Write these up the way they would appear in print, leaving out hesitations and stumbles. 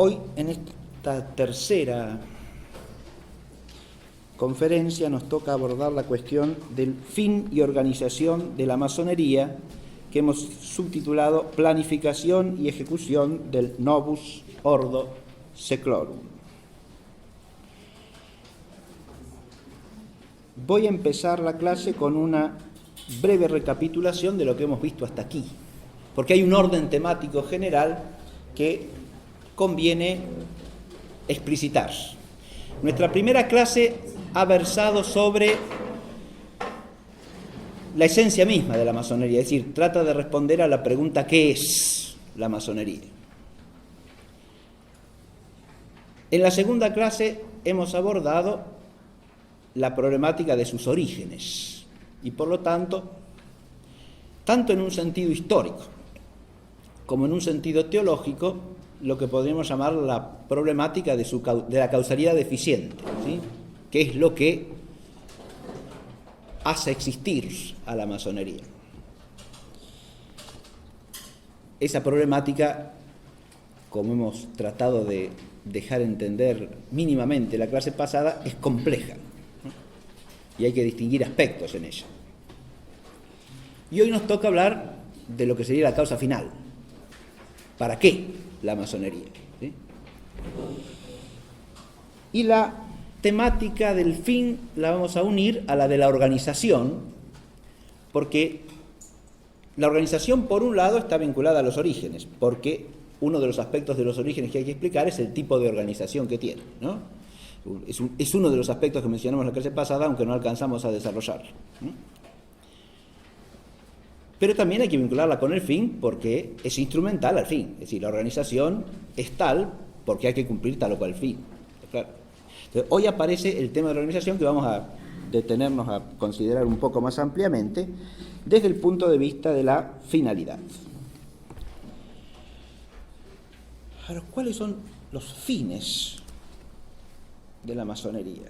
Hoy, en esta tercera conferencia, nos toca abordar la cuestión del fin y organización de la masonería, que hemos subtitulado Planificación y ejecución del Novus Ordo Seclorum. Voy a empezar la clase con una breve recapitulación de lo que hemos visto hasta aquí, porque hay un orden temático general que conviene explicitar. Nuestra primera clase ha versado sobre la esencia misma de la masonería, es decir, trata de responder a la pregunta ¿qué es la masonería? En la segunda clase hemos abordado la problemática de sus orígenes y, por lo tanto, tanto en un sentido histórico como en un sentido teológico, lo que podríamos llamar la problemática de la causalidad deficiente, ¿sí? Que es lo que hace existir a la masonería. Esa problemática, como hemos tratado de dejar entender mínimamente la clase pasada, es compleja, ¿no? Y hay que distinguir aspectos en ella. Y hoy nos toca hablar de lo que sería la causa final. ¿Para qué la masonería? ¿Sí? Y la temática del fin la vamos a unir a la de la organización, porque la organización, por un lado, está vinculada a los orígenes, porque uno de los aspectos de los orígenes que hay que explicar es el tipo de organización que tiene, ¿no? Es uno de los aspectos que mencionamos en la clase pasada, aunque no alcanzamos a desarrollarlo, ¿no? Pero también hay que vincularla con el fin porque es instrumental al fin. Es decir, la organización es tal porque hay que cumplir tal o cual fin. Claro. Entonces, hoy aparece el tema de la organización que vamos a detenernos a considerar un poco más ampliamente desde el punto de vista de la finalidad. Ahora, ¿cuáles son los fines de la masonería?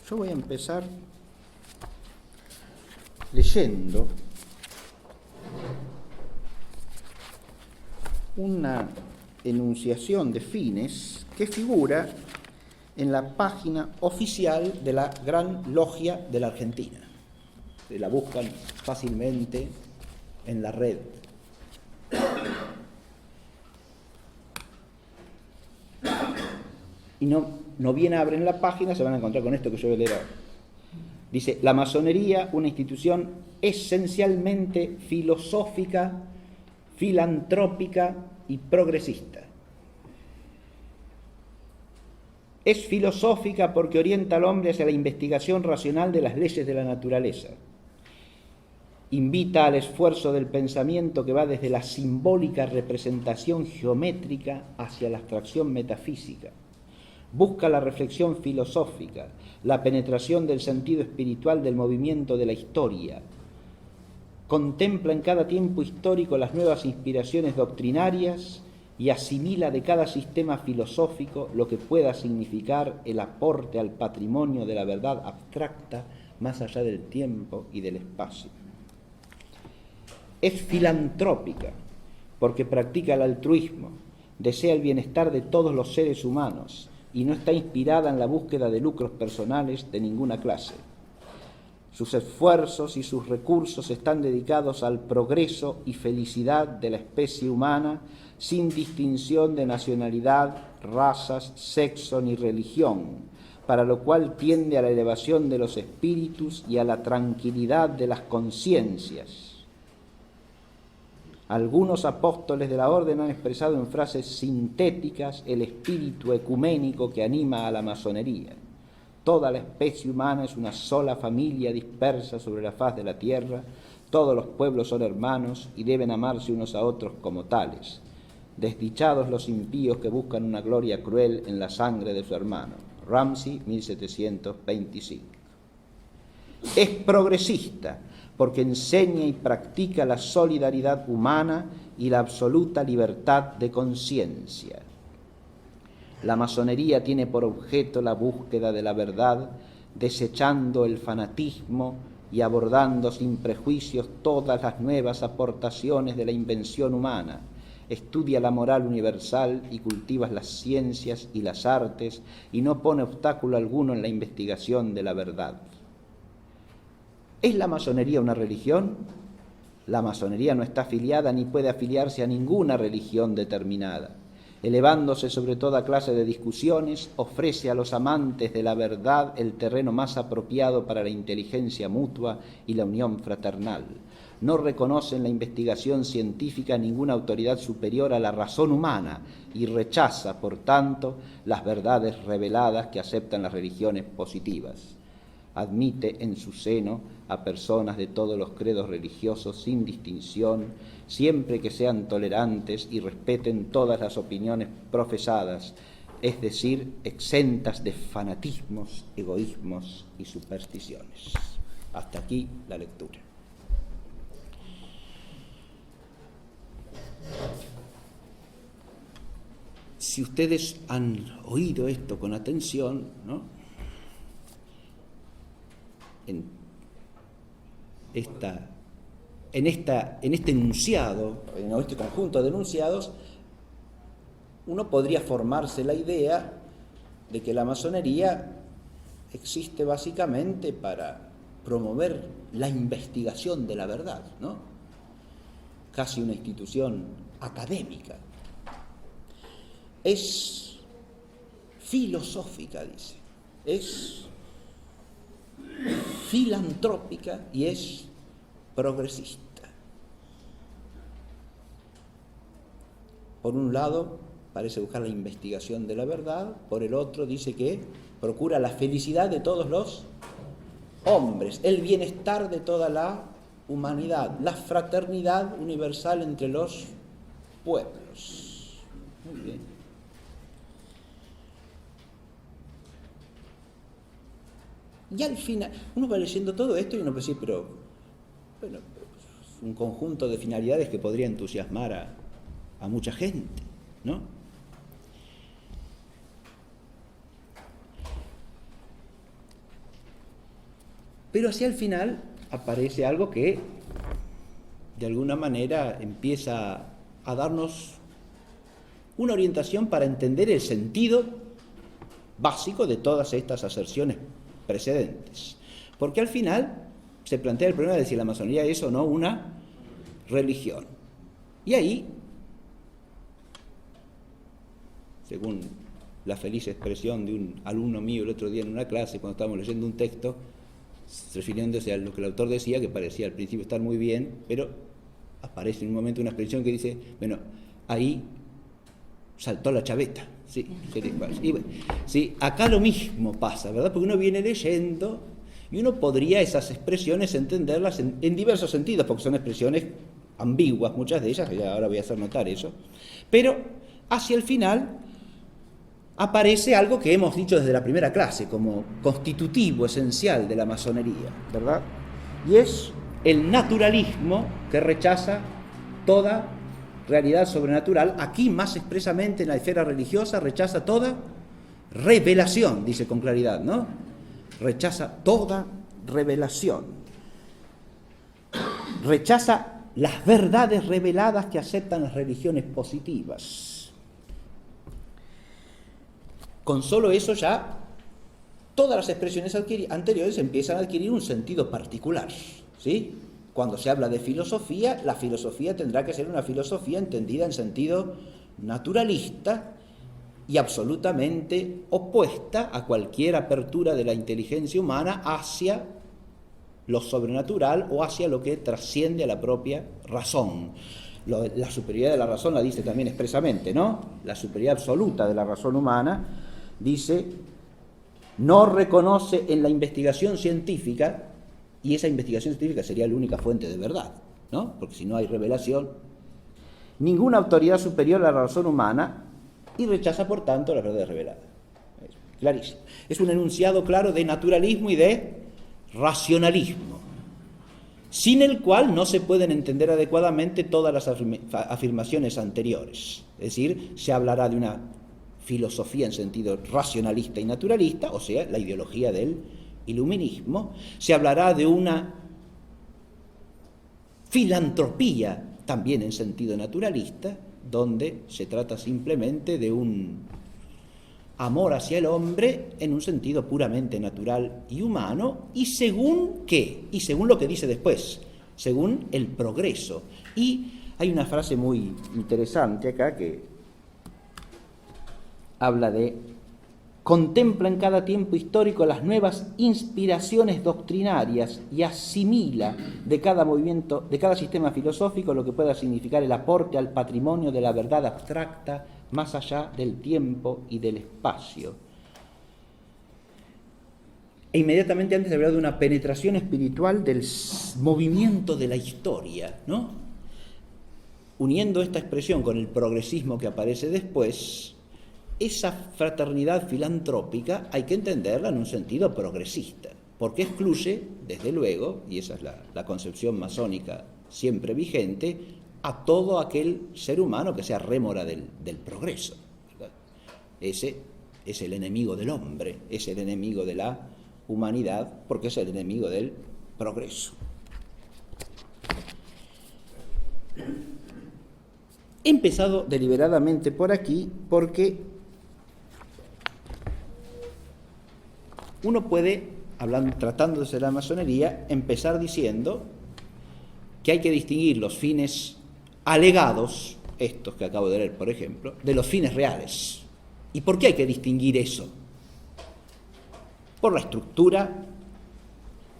Yo voy a empezar leyendo una enunciación de fines que figura en la página oficial de la Gran Logia de la Argentina. Se la buscan fácilmente en la red. Y no bien abren la página, se van a encontrar con esto que yo voy a leer ahora. Dice, la masonería, una institución esencialmente filosófica, filantrópica y progresista. Es filosófica porque orienta al hombre hacia la investigación racional de las leyes de la naturaleza. Invita al esfuerzo del pensamiento que va desde la simbólica representación geométrica hacia la abstracción metafísica. Busca la reflexión filosófica, la penetración del sentido espiritual del movimiento de la historia. Contempla en cada tiempo histórico las nuevas inspiraciones doctrinarias y asimila de cada sistema filosófico lo que pueda significar el aporte al patrimonio de la verdad abstracta más allá del tiempo y del espacio. Es filantrópica porque practica el altruismo, desea el bienestar de todos los seres humanos y no está inspirada en la búsqueda de lucros personales de ninguna clase. Sus esfuerzos y sus recursos están dedicados al progreso y felicidad de la especie humana sin distinción de nacionalidad, razas, sexo ni religión, para lo cual tiende a la elevación de los espíritus y a la tranquilidad de las conciencias. Algunos apóstoles de la orden han expresado en frases sintéticas el espíritu ecuménico que anima a la masonería. Toda la especie humana es una sola familia dispersa sobre la faz de la tierra, todos los pueblos son hermanos y deben amarse unos a otros como tales. Desdichados los impíos que buscan una gloria cruel en la sangre de su hermano. Ramsey, 1725. Es progresista porque enseña y practica la solidaridad humana y la absoluta libertad de conciencia. La masonería tiene por objeto la búsqueda de la verdad desechando el fanatismo y abordando sin prejuicios todas las nuevas aportaciones de la invención humana. Estudia la moral universal y cultiva las ciencias y las artes y no pone obstáculo alguno en la investigación de la verdad. ¿Es la masonería una religión? La masonería no está afiliada ni puede afiliarse a ninguna religión determinada. Elevándose sobre toda clase de discusiones, ofrece a los amantes de la verdad el terreno más apropiado para la inteligencia mutua y la unión fraternal. No reconoce en la investigación científica ninguna autoridad superior a la razón humana y rechaza, por tanto, las verdades reveladas que aceptan las religiones positivas. Admite en su seno a personas de todos los credos religiosos sin distinción, siempre que sean tolerantes y respeten todas las opiniones profesadas, es decir, exentas de fanatismos, egoísmos y supersticiones. Hasta aquí la lectura. Si ustedes han oído esto con atención, ¿no?, en este enunciado, en este conjunto de enunciados, uno podría formarse la idea de que la masonería existe básicamente para promover la investigación de la verdad, ¿no? Casi una institución académica. Es filosófica, dice, es filantrópica y es progresista. Por un lado, parece buscar la investigación de la verdad, por el otro dice que procura la felicidad de todos los hombres, el bienestar de toda la humanidad, la fraternidad universal entre los pueblos. Muy bien. Y al final, uno va leyendo todo esto y uno puede decir, pero bueno, es un conjunto de finalidades que podría entusiasmar a mucha gente, ¿no? Pero hacia el final aparece algo que de alguna manera empieza a darnos una orientación para entender el sentido básico de todas estas aserciones precedentes. Porque al final se plantea el problema de si la masonería es o no una religión. Y ahí, según la feliz expresión de un alumno mío el otro día en una clase, cuando estábamos leyendo un texto, refiriéndose a lo que el autor decía, que parecía al principio estar muy bien, pero aparece en un momento una expresión que dice, bueno, ahí saltó la chaveta. Sí, y bueno, sí, acá lo mismo pasa, ¿verdad? Porque uno viene leyendo y uno podría esas expresiones entenderlas en diversos sentidos, porque son expresiones ambiguas, muchas de ellas, y ahora voy a hacer notar eso, pero hacia el final aparece algo que hemos dicho desde la primera clase como constitutivo, esencial de la masonería, ¿verdad? Y es el naturalismo que rechaza toda realidad sobrenatural. Aquí más expresamente en la esfera religiosa rechaza toda revelación, dice con claridad, ¿no? Rechaza toda revelación. Rechaza las verdades reveladas que aceptan las religiones positivas. Con solo eso ya todas las expresiones anteriores empiezan a adquirir un sentido particular, ¿sí? Cuando se habla de filosofía, la filosofía tendrá que ser una filosofía entendida en sentido naturalista y absolutamente opuesta a cualquier apertura de la inteligencia humana hacia lo sobrenatural o hacia lo que trasciende a la propia razón. La superioridad de la razón la dice también expresamente, ¿no? La superioridad absoluta de la razón humana, dice, no reconoce en la investigación científica, y esa investigación científica sería la única fuente de verdad, ¿no? Porque si no hay revelación, ninguna autoridad superior a la razón humana y rechaza, por tanto, la verdad revelada. Es clarísimo. Es un enunciado claro de naturalismo y de racionalismo, sin el cual no se pueden entender adecuadamente todas las afirmaciones anteriores. Es decir, se hablará de una filosofía en sentido racionalista y naturalista, o sea, la ideología del iluminismo, se hablará de una filantropía, también en sentido naturalista, donde se trata simplemente de un amor hacia el hombre en un sentido puramente natural y humano, y según qué, y según lo que dice después, según el progreso. Y hay una frase muy interesante acá que habla de: contempla en cada tiempo histórico las nuevas inspiraciones doctrinarias y asimila de cada movimiento, de cada sistema filosófico, lo que pueda significar el aporte al patrimonio de la verdad abstracta más allá del tiempo y del espacio. E inmediatamente antes hablaba de una penetración espiritual del movimiento de la historia, ¿no? Uniendo esta expresión con el progresismo que aparece después, esa fraternidad filantrópica hay que entenderla en un sentido progresista, porque excluye, desde luego, y esa es la concepción masónica siempre vigente, a todo aquel ser humano que sea rémora del progreso, ¿verdad? Ese es el enemigo del hombre, es el enemigo de la humanidad, porque es el enemigo del progreso. He empezado deliberadamente por aquí porque uno puede, tratándose de la masonería, empezar diciendo que hay que distinguir los fines alegados, estos que acabo de leer, por ejemplo, de los fines reales. ¿Y por qué hay que distinguir eso? Por la estructura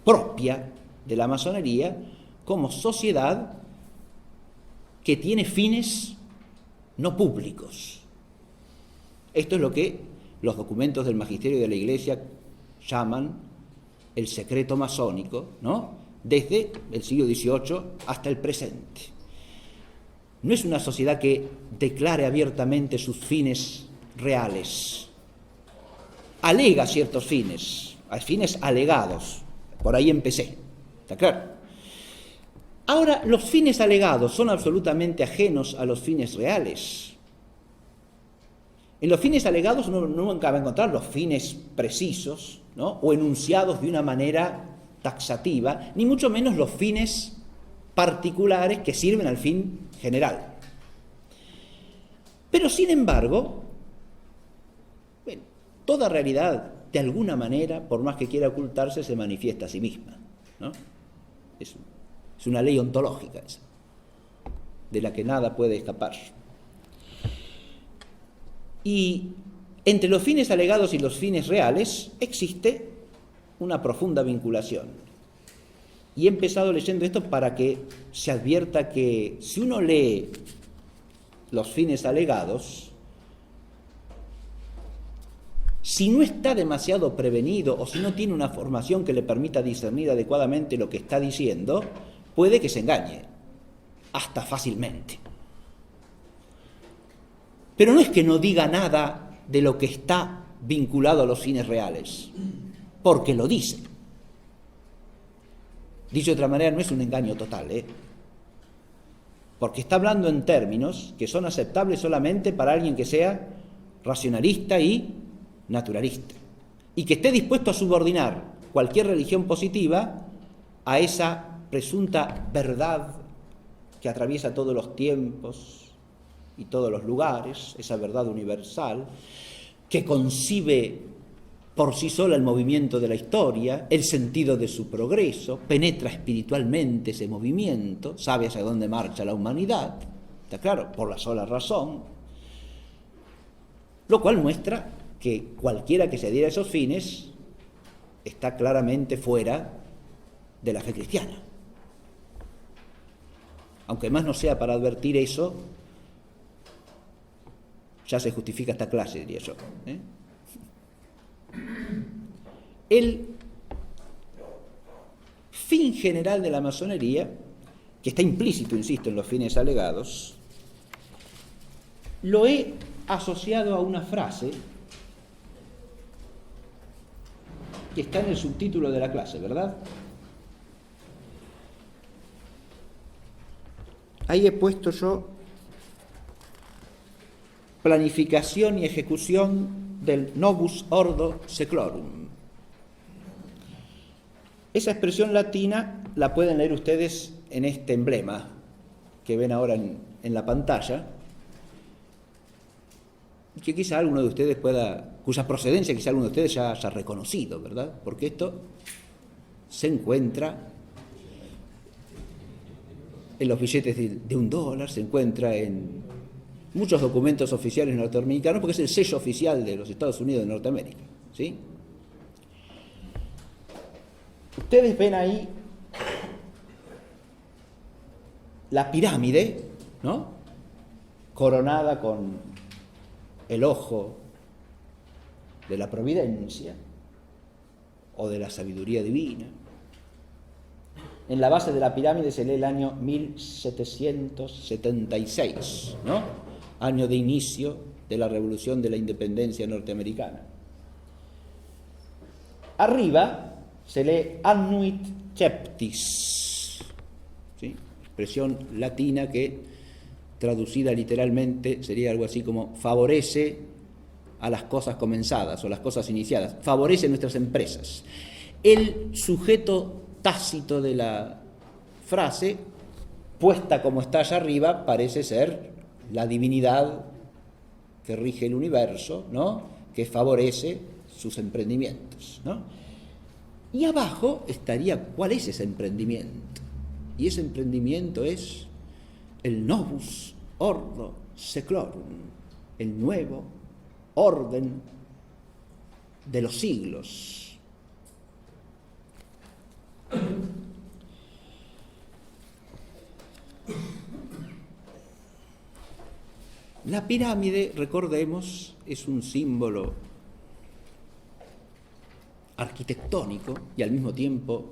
propia de la masonería como sociedad que tiene fines no públicos. Esto es lo que los documentos del magisterio de la Iglesia llaman el secreto masónico, ¿no? Desde el siglo XVIII hasta el presente. No es una sociedad que declare abiertamente sus fines reales. Alega ciertos fines, hay fines alegados. Por ahí empecé, ¿está claro? Ahora, los fines alegados son absolutamente ajenos a los fines reales. En los fines alegados uno nunca va a encontrar los fines precisos, ¿no? O enunciados de una manera taxativa, ni mucho menos los fines particulares que sirven al fin general. Pero sin embargo, bueno, toda realidad de alguna manera, por más que quiera ocultarse, se manifiesta a sí misma, ¿no? Es una ley ontológica esa, de la que nada puede escapar. Y entre los fines alegados y los fines reales existe una profunda vinculación. Y he empezado leyendo esto para que se advierta que si uno lee los fines alegados, si no está demasiado prevenido o si no tiene una formación que le permita discernir adecuadamente lo que está diciendo, puede que se engañe, hasta fácilmente. Pero no es que no diga nada de lo que está vinculado a los fines reales, porque lo dice. Dicho de otra manera, no es un engaño total, porque está hablando en términos que son aceptables solamente para alguien que sea racionalista y naturalista, y que esté dispuesto a subordinar cualquier religión positiva a esa presunta verdad que atraviesa todos los tiempos y todos los lugares, esa verdad universal, que concibe por sí sola el movimiento de la historia, el sentido de su progreso, penetra espiritualmente ese movimiento, sabe hacia dónde marcha la humanidad, está claro, por la sola razón, lo cual muestra que cualquiera que se adhiera a esos fines está claramente fuera de la fe cristiana. Aunque más no sea para advertir eso, ya se justifica esta clase, diría yo. El fin general de la masonería, que está implícito, insisto, en los fines alegados, lo he asociado a una frase que está en el subtítulo de la clase, ¿verdad? Ahí he puesto yo planificación y ejecución del Novus Ordo Seclorum. Esa expresión latina la pueden leer ustedes en este emblema que ven ahora en la pantalla, que quizá alguno de ustedes cuya procedencia quizá alguno de ustedes ya haya reconocido, ¿verdad? Porque esto se encuentra en los billetes de $1, se encuentra en muchos documentos oficiales norteamericanos, porque es el sello oficial de los Estados Unidos de Norteamérica, ¿sí? Ustedes ven ahí la pirámide, ¿no? Coronada con el ojo de la providencia o de la sabiduría divina. En la base de la pirámide se lee el año 1776, ¿no? Año de inicio de la Revolución de la Independencia norteamericana. Arriba se lee Annuit Ceptis, ¿sí? Expresión latina que, traducida literalmente, sería algo así como favorece a las cosas comenzadas o las cosas iniciadas, favorece nuestras empresas. El sujeto tácito de la frase, puesta como está allá arriba, parece ser la divinidad que rige el universo, ¿no? Que favorece sus emprendimientos, ¿no? Y abajo estaría, ¿cuál es ese emprendimiento? Y ese emprendimiento es el Novus Ordo Seclorum, el nuevo orden de los siglos. La pirámide, recordemos, es un símbolo arquitectónico y al mismo tiempo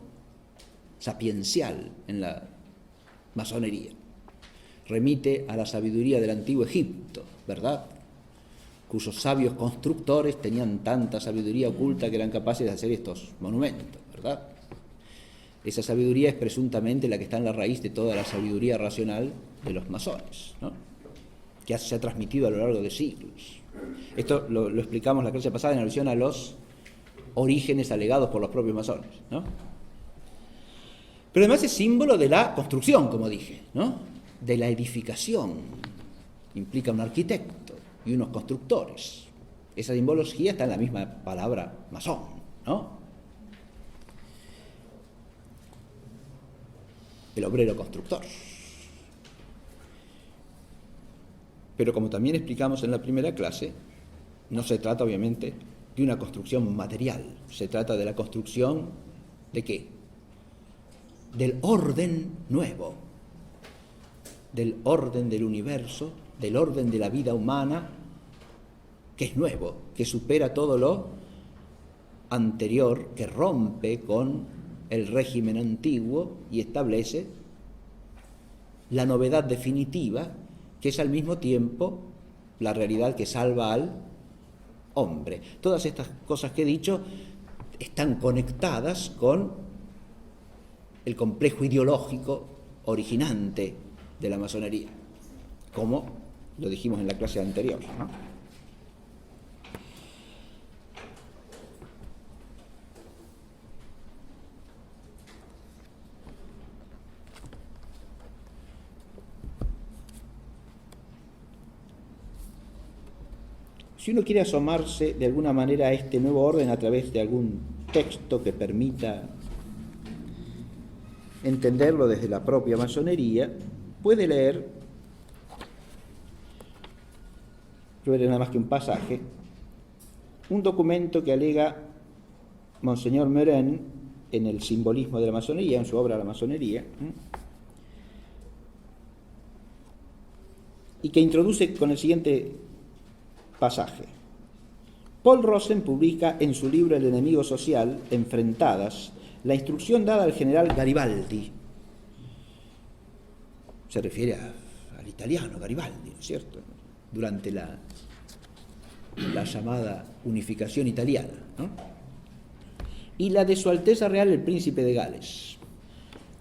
sapiencial en la masonería. Remite a la sabiduría del antiguo Egipto, ¿verdad? Cuyos sabios constructores tenían tanta sabiduría oculta que eran capaces de hacer estos monumentos, ¿verdad? Esa sabiduría es presuntamente la que está en la raíz de toda la sabiduría racional de los masones, ¿no? Que se ha transmitido a lo largo de siglos. Esto lo explicamos la clase pasada en alusión a los orígenes alegados por los propios masones, ¿no? Pero además es símbolo de la construcción, como dije, ¿no? De la edificación. Implica un arquitecto y unos constructores. Esa simbología está en la misma palabra masón, ¿no? El obrero constructor. Pero como también explicamos en la primera clase, no se trata obviamente de una construcción material, se trata de la construcción ¿de qué? Del orden nuevo, del orden del universo, del orden de la vida humana, que es nuevo, que supera todo lo anterior, que rompe con el régimen antiguo y establece la novedad definitiva, que es al mismo tiempo la realidad que salva al hombre. Todas estas cosas que he dicho están conectadas con el complejo ideológico originante de la masonería, como lo dijimos en la clase anterior, ¿no? Si uno quiere asomarse de alguna manera a este nuevo orden a través de algún texto que permita entenderlo desde la propia masonería, puede leer, yo veré nada más que un pasaje, un documento que alega Monseñor Meurin en el simbolismo de la masonería, en su obra La masonería, y que introduce con el siguiente pasaje. Paul Rosen publica en su libro El enemigo social, Enfrentadas, la instrucción dada al general Garibaldi. Se refiere al italiano Garibaldi, ¿no es cierto? Durante la llamada unificación italiana, ¿no? Y la de Su Alteza Real el Príncipe de Gales.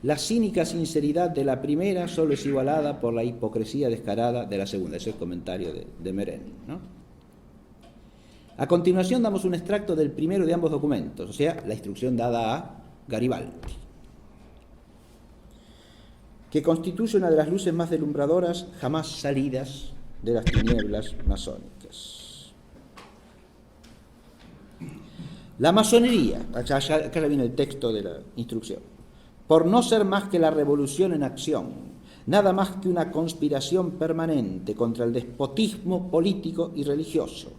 La cínica sinceridad de la primera solo es igualada por la hipocresía descarada de la segunda. Ese es el comentario de Meurin, ¿no? A continuación damos un extracto del primero de ambos documentos, o sea, la instrucción dada a Garibaldi, que constituye una de las luces más deslumbradoras jamás salidas de las tinieblas masónicas. La masonería, acá ya viene el texto de la instrucción, por no ser más que la revolución en acción, nada más que una conspiración permanente contra el despotismo político y religioso,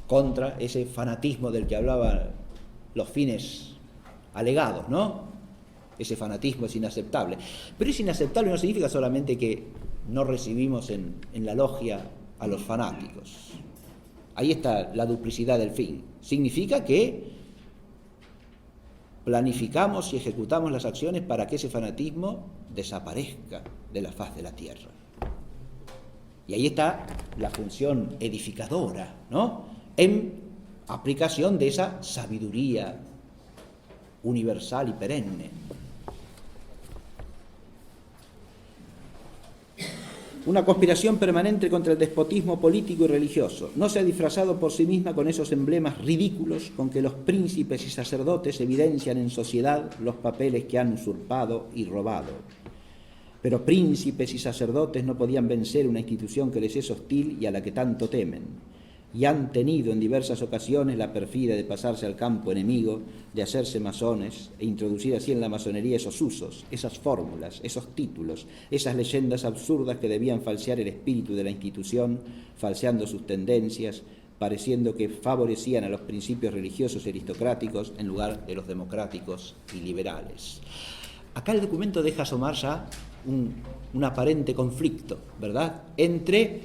contra ese fanatismo del que hablaban los fines alegados, ¿no? Ese fanatismo es inaceptable. Pero es inaceptable no significa solamente que no recibimos en la logia a los fanáticos. Ahí está la duplicidad del fin. Significa que planificamos y ejecutamos las acciones para que ese fanatismo desaparezca de la faz de la tierra. Y ahí está la función edificadora, ¿no? En aplicación de esa sabiduría universal y perenne. Una conspiración permanente contra el despotismo político y religioso. No se ha disfrazado por sí misma con esos emblemas ridículos con que los príncipes y sacerdotes evidencian en sociedad los papeles que han usurpado y robado. Pero príncipes y sacerdotes no podían vencer una institución que les es hostil y a la que tanto temen. Y han tenido en diversas ocasiones la perfidia de pasarse al campo enemigo, de hacerse masones e introducir así en la masonería esos usos, esas fórmulas, esos títulos, esas leyendas absurdas que debían falsear el espíritu de la institución, falseando sus tendencias, pareciendo que favorecían a los principios religiosos y aristocráticos en lugar de los democráticos y liberales. Acá el documento deja asomar ya un aparente conflicto, ¿verdad?, entre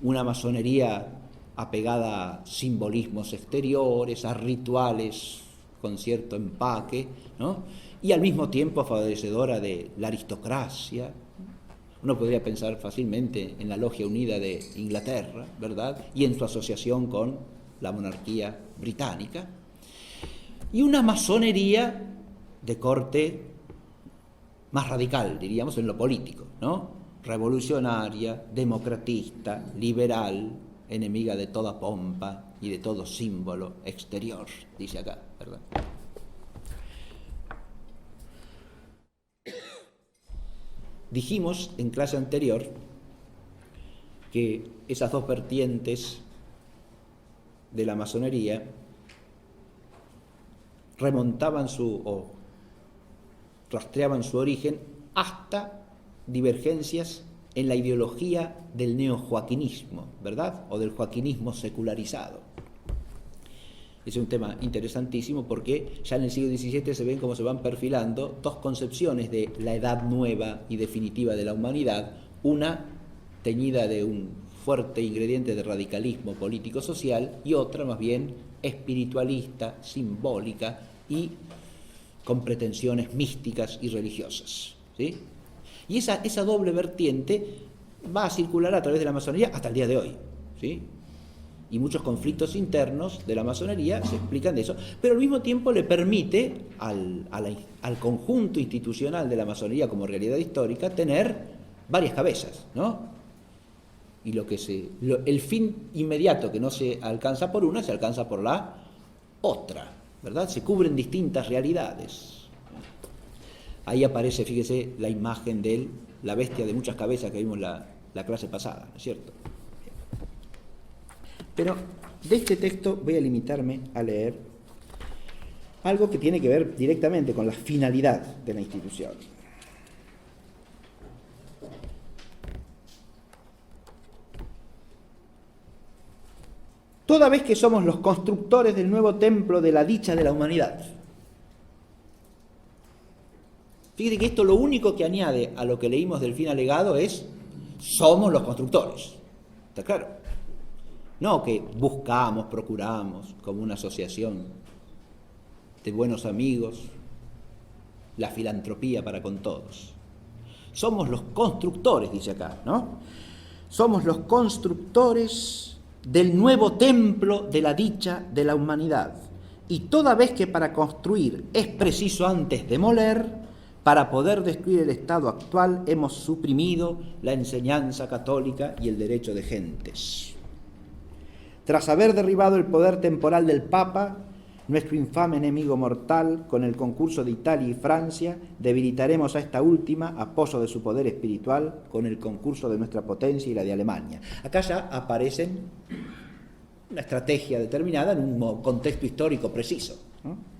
una masonería apegada a simbolismos exteriores, a rituales con cierto empaque, ¿no?, y al mismo tiempo favorecedora de la aristocracia. Uno podría pensar fácilmente en la Logia Unida de Inglaterra, ¿verdad?, y en su asociación con la monarquía británica, y una masonería de corte más radical, diríamos, en lo político, ¿no?, revolucionaria, democratista, liberal, enemiga de toda pompa y de todo símbolo exterior, dice acá, ¿verdad? Dijimos en clase anterior que esas dos vertientes de la masonería remontaban o rastreaban su origen hasta divergencias en la ideología del neojoaquinismo, ¿verdad?, o del joaquinismo secularizado. Es un tema interesantísimo porque ya en el siglo XVII se ven cómo se van perfilando dos concepciones de la edad nueva y definitiva de la humanidad, una teñida de un fuerte ingrediente de radicalismo político-social y otra más bien espiritualista, simbólica y con pretensiones místicas y religiosas, ¿sí? Y esa doble vertiente va a circular a través de la masonería hasta el día de hoy, ¿sí? Y muchos conflictos internos de la masonería se explican de eso, pero al mismo tiempo le permite al conjunto institucional de la masonería como realidad histórica tener varias cabezas, ¿no? Y el fin inmediato que no se alcanza por una, se alcanza por la otra, ¿verdad? Se cubren distintas realidades. Ahí aparece, fíjese, la imagen de la bestia de muchas cabezas que vimos la clase pasada, ¿no es cierto? Pero de este texto voy a limitarme a leer algo que tiene que ver directamente con la finalidad de la institución. Toda vez que somos los constructores del nuevo templo de la dicha de la humanidad. Fíjate que esto lo único que añade a lo que leímos del fin alegado es somos los constructores. ¿Está claro? No que buscamos, procuramos, como una asociación de buenos amigos, la filantropía para con todos. Somos los constructores, dice acá, ¿no? Somos los constructores del nuevo templo de la dicha de la humanidad. Y toda vez que para construir es preciso antes demoler, para poder destruir el estado actual hemos suprimido la enseñanza católica y el derecho de gentes. Tras haber derribado el poder temporal del Papa, Nuestro infame enemigo mortal, con el concurso de Italia y Francia, debilitaremos a esta última, a pozo de su poder espiritual, con el concurso de nuestra potencia y la de Alemania. Acá ya aparecen una estrategia determinada en un contexto histórico preciso, ¿no?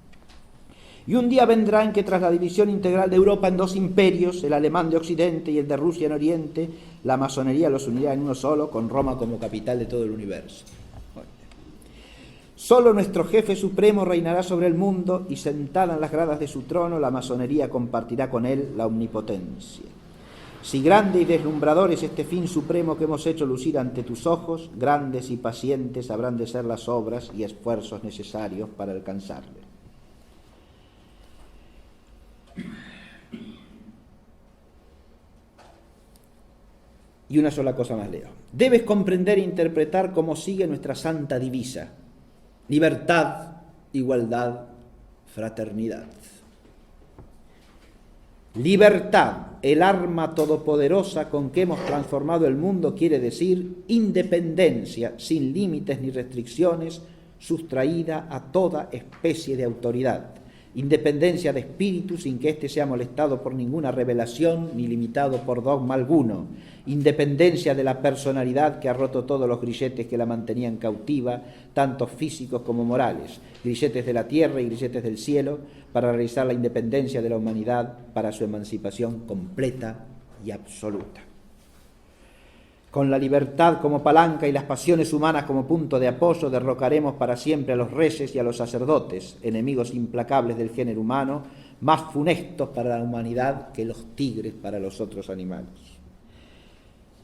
Y un día vendrá en que tras la división integral de Europa en dos imperios, el alemán de Occidente y el de Rusia en Oriente, la masonería los unirá en uno solo, con Roma como capital de todo el universo. Solo nuestro jefe supremo reinará sobre el mundo y sentada en las gradas de su trono, la masonería compartirá con él la omnipotencia. Si grande y deslumbrador es este fin supremo que hemos hecho lucir ante tus ojos, grandes y pacientes habrán de ser las obras y esfuerzos necesarios para alcanzarle. Y una sola cosa más leo. Debes comprender e interpretar cómo sigue nuestra santa divisa: libertad, igualdad, fraternidad. Libertad, el arma todopoderosa con que hemos transformado el mundo, quiere decir independencia, sin límites ni restricciones, sustraída a toda especie de autoridad. Independencia de espíritu sin que éste sea molestado por ninguna revelación ni limitado por dogma alguno. Independencia de la personalidad que ha roto todos los grilletes que la mantenían cautiva, tanto físicos como morales, grilletes de la tierra y grilletes del cielo, para realizar la independencia de la humanidad para su emancipación completa y absoluta. Con la libertad como palanca y las pasiones humanas como punto de apoyo, derrocaremos para siempre a los reyes y a los sacerdotes, enemigos implacables del género humano, más funestos para la humanidad que los tigres para los otros animales.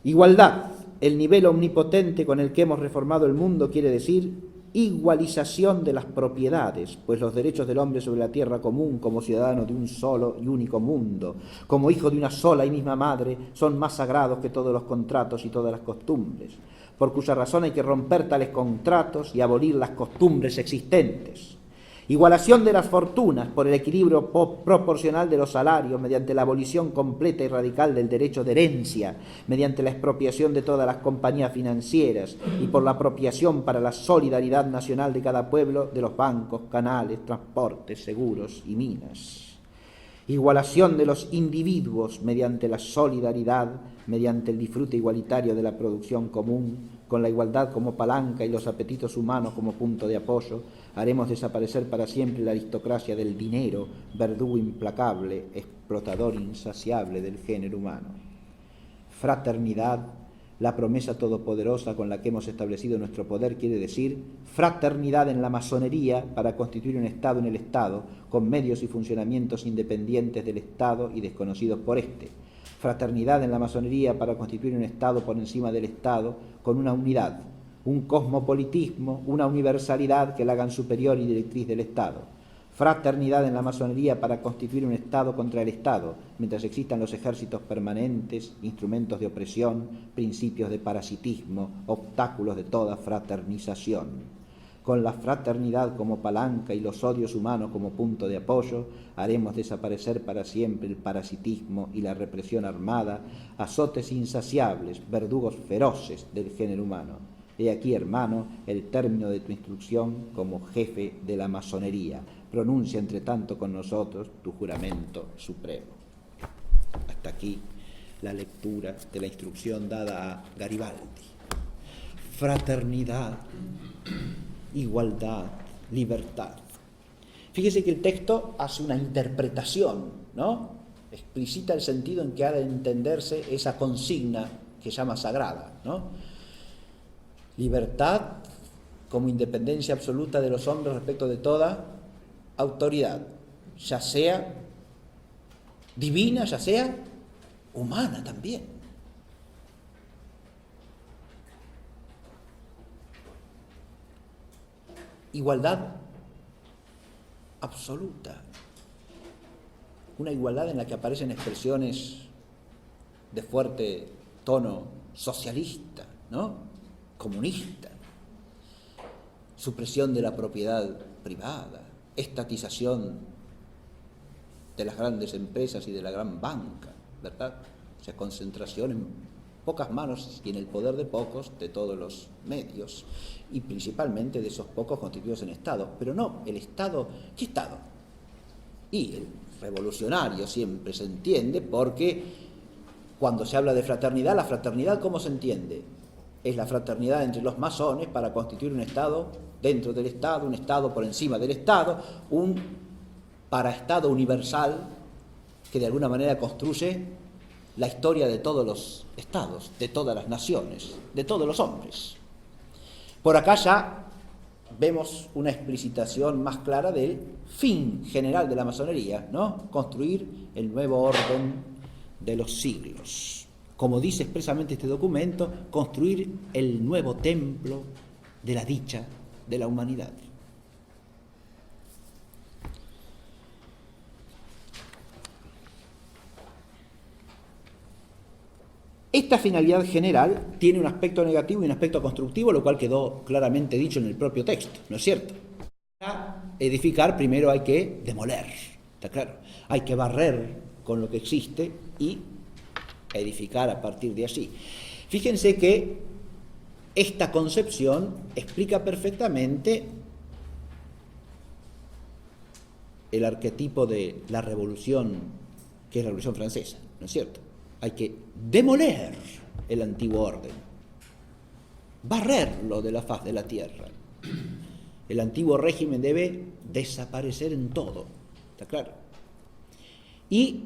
Igualdad, el nivel omnipotente con el que hemos reformado el mundo, quiere decir igualización de las propiedades, pues los derechos del hombre sobre la tierra común, como ciudadano de un solo y único mundo, como hijo de una sola y misma madre, son más sagrados que todos los contratos y todas las costumbres, por cuya razón hay que romper tales contratos y abolir las costumbres existentes. Igualación de las fortunas por el equilibrio proporcional de los salarios, mediante la abolición completa y radical del derecho de herencia, mediante la expropiación de todas las compañías financieras y por la apropiación para la solidaridad nacional de cada pueblo de los bancos, canales, transportes, seguros y minas. Igualación de los individuos mediante la solidaridad, mediante el disfrute igualitario de la producción común, con la igualdad como palanca y los apetitos humanos como punto de apoyo, haremos desaparecer para siempre la aristocracia del dinero, verdugo implacable, explotador insaciable del género humano. Fraternidad, la promesa todopoderosa con la que hemos establecido nuestro poder, quiere decir fraternidad en la masonería para constituir un Estado en el Estado, con medios y funcionamientos independientes del Estado y desconocidos por éste. Fraternidad en la masonería para constituir un Estado por encima del Estado, con una unidad, un cosmopolitismo, una universalidad que la hagan superior y directriz del Estado. Fraternidad en la masonería para constituir un Estado contra el Estado, mientras existan los ejércitos permanentes, instrumentos de opresión, principios de parasitismo, obstáculos de toda fraternización. Con la fraternidad como palanca y los odios humanos como punto de apoyo, haremos desaparecer para siempre el parasitismo y la represión armada, azotes insaciables, verdugos feroces del género humano. He aquí, hermano, el término de tu instrucción como jefe de la masonería. Pronuncia, entre tanto, con nosotros tu juramento supremo. Hasta aquí la lectura de la instrucción dada a Garibaldi. Fraternidad, igualdad, libertad. Fíjese que el texto hace una interpretación, ¿no? Explicita el sentido en que ha de entenderse esa consigna que llama sagrada, ¿no? Libertad como independencia absoluta de los hombres respecto de toda autoridad, ya sea divina, ya sea humana también. Igualdad absoluta, una igualdad en la que aparecen expresiones de fuerte tono socialista, ¿no? Comunista, supresión de la propiedad privada, estatización de las grandes empresas y de la gran banca, ¿verdad? O sea, concentración en pocas manos y en el poder de pocos de todos los medios, y principalmente de esos pocos constituidos en Estado. Pero no, el Estado, ¿qué Estado? Y el revolucionario siempre se entiende porque cuando se habla de fraternidad, ¿la fraternidad cómo se entiende? Es la fraternidad entre los masones para constituir un Estado dentro del Estado, un Estado por encima del Estado, un paraestado universal que de alguna manera construye la historia de todos los estados, de todas las naciones, de todos los hombres. Por acá ya vemos una explicitación más clara del fin general de la masonería, ¿no? Construir el nuevo orden de los siglos. Como dice expresamente este documento, construir el nuevo templo de la dicha de la humanidad. Esta finalidad general tiene un aspecto negativo y un aspecto constructivo, lo cual quedó claramente dicho en el propio texto, ¿no es cierto? Para edificar primero hay que demoler, está claro, hay que barrer con lo que existe y edificar a partir de allí. Fíjense que esta concepción explica perfectamente el arquetipo de la revolución, que es la Revolución Francesa, ¿no es cierto? Hay que demoler el antiguo orden, barrerlo de la faz de la tierra. El antiguo régimen debe desaparecer en todo, ¿está claro? Y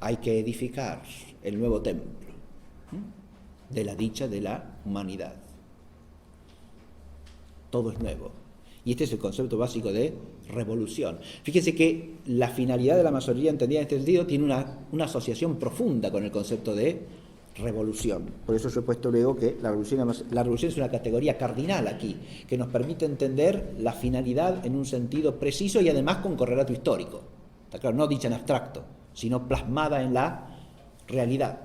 hay que edificar el nuevo templo de la dicha de la humanidad. Todo es nuevo. Y este es el concepto básico de revolución. Fíjense que la finalidad de la masonería entendida en este sentido tiene una asociación profunda con el concepto de revolución. Por eso yo he puesto luego que la revolución es una categoría cardinal aquí, que nos permite entender la finalidad en un sentido preciso y además con correlato histórico. Está claro, no dicha en abstracto, sino plasmada en la realidad.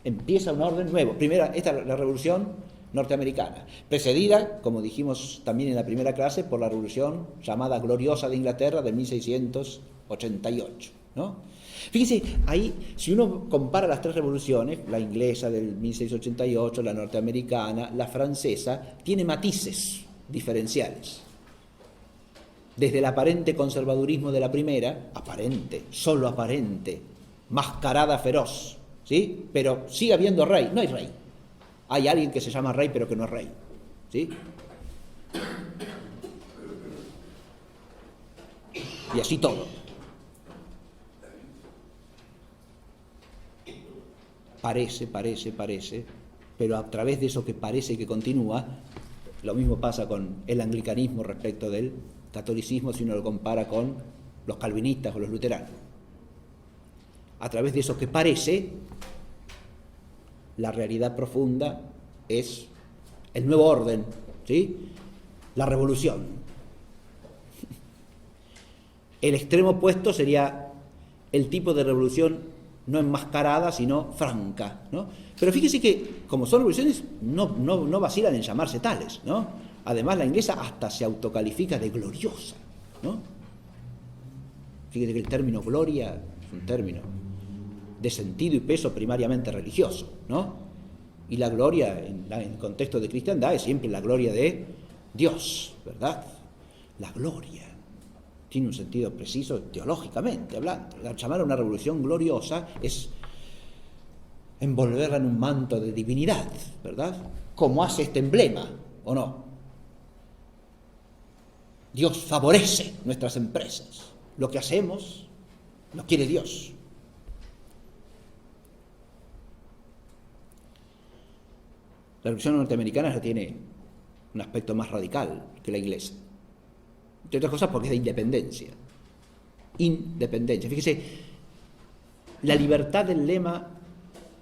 Empieza un orden nuevo. Primero, esta es la revolución norteamericana, precedida, como dijimos también en la primera clase, por la revolución llamada Gloriosa de Inglaterra de 1688, ¿no? Fíjense, ahí, si uno compara las tres revoluciones, la inglesa del 1688, la norteamericana, la francesa, tiene matices diferenciales. Desde el aparente conservadurismo de la primera, aparente, solo aparente, mascarada feroz, ¿sí? Pero sigue habiendo rey, no hay rey. Hay alguien que se llama rey pero que no es rey, ¿sí? Y así todo. Parece, pero a través de eso que parece que continúa, lo mismo pasa con el anglicanismo respecto del catolicismo si uno lo compara con los calvinistas o los luteranos. A través de eso que parece, la realidad profunda es el nuevo orden, ¿sí? La revolución. El extremo opuesto sería el tipo de revolución no enmascarada, sino franca, ¿no? Pero fíjese que, como son revoluciones, no vacilan en llamarse tales, ¿no? Además, la inglesa hasta se autocalifica de gloriosa, ¿no? Fíjese que el término gloria es un término de sentido y peso primariamente religioso, ¿no? Y la gloria en el contexto de cristiandad es siempre la gloria de Dios, ¿verdad? La gloria tiene un sentido preciso teológicamente hablando. Llamar a una revolución gloriosa es envolverla en un manto de divinidad, ¿verdad? Como hace este emblema, ¿o no? Dios favorece nuestras empresas. Lo que hacemos lo quiere Dios. La revolución norteamericana ya tiene un aspecto más radical que la inglesa. Entre otras cosas porque es de independencia. Independencia. Fíjese, la libertad del lema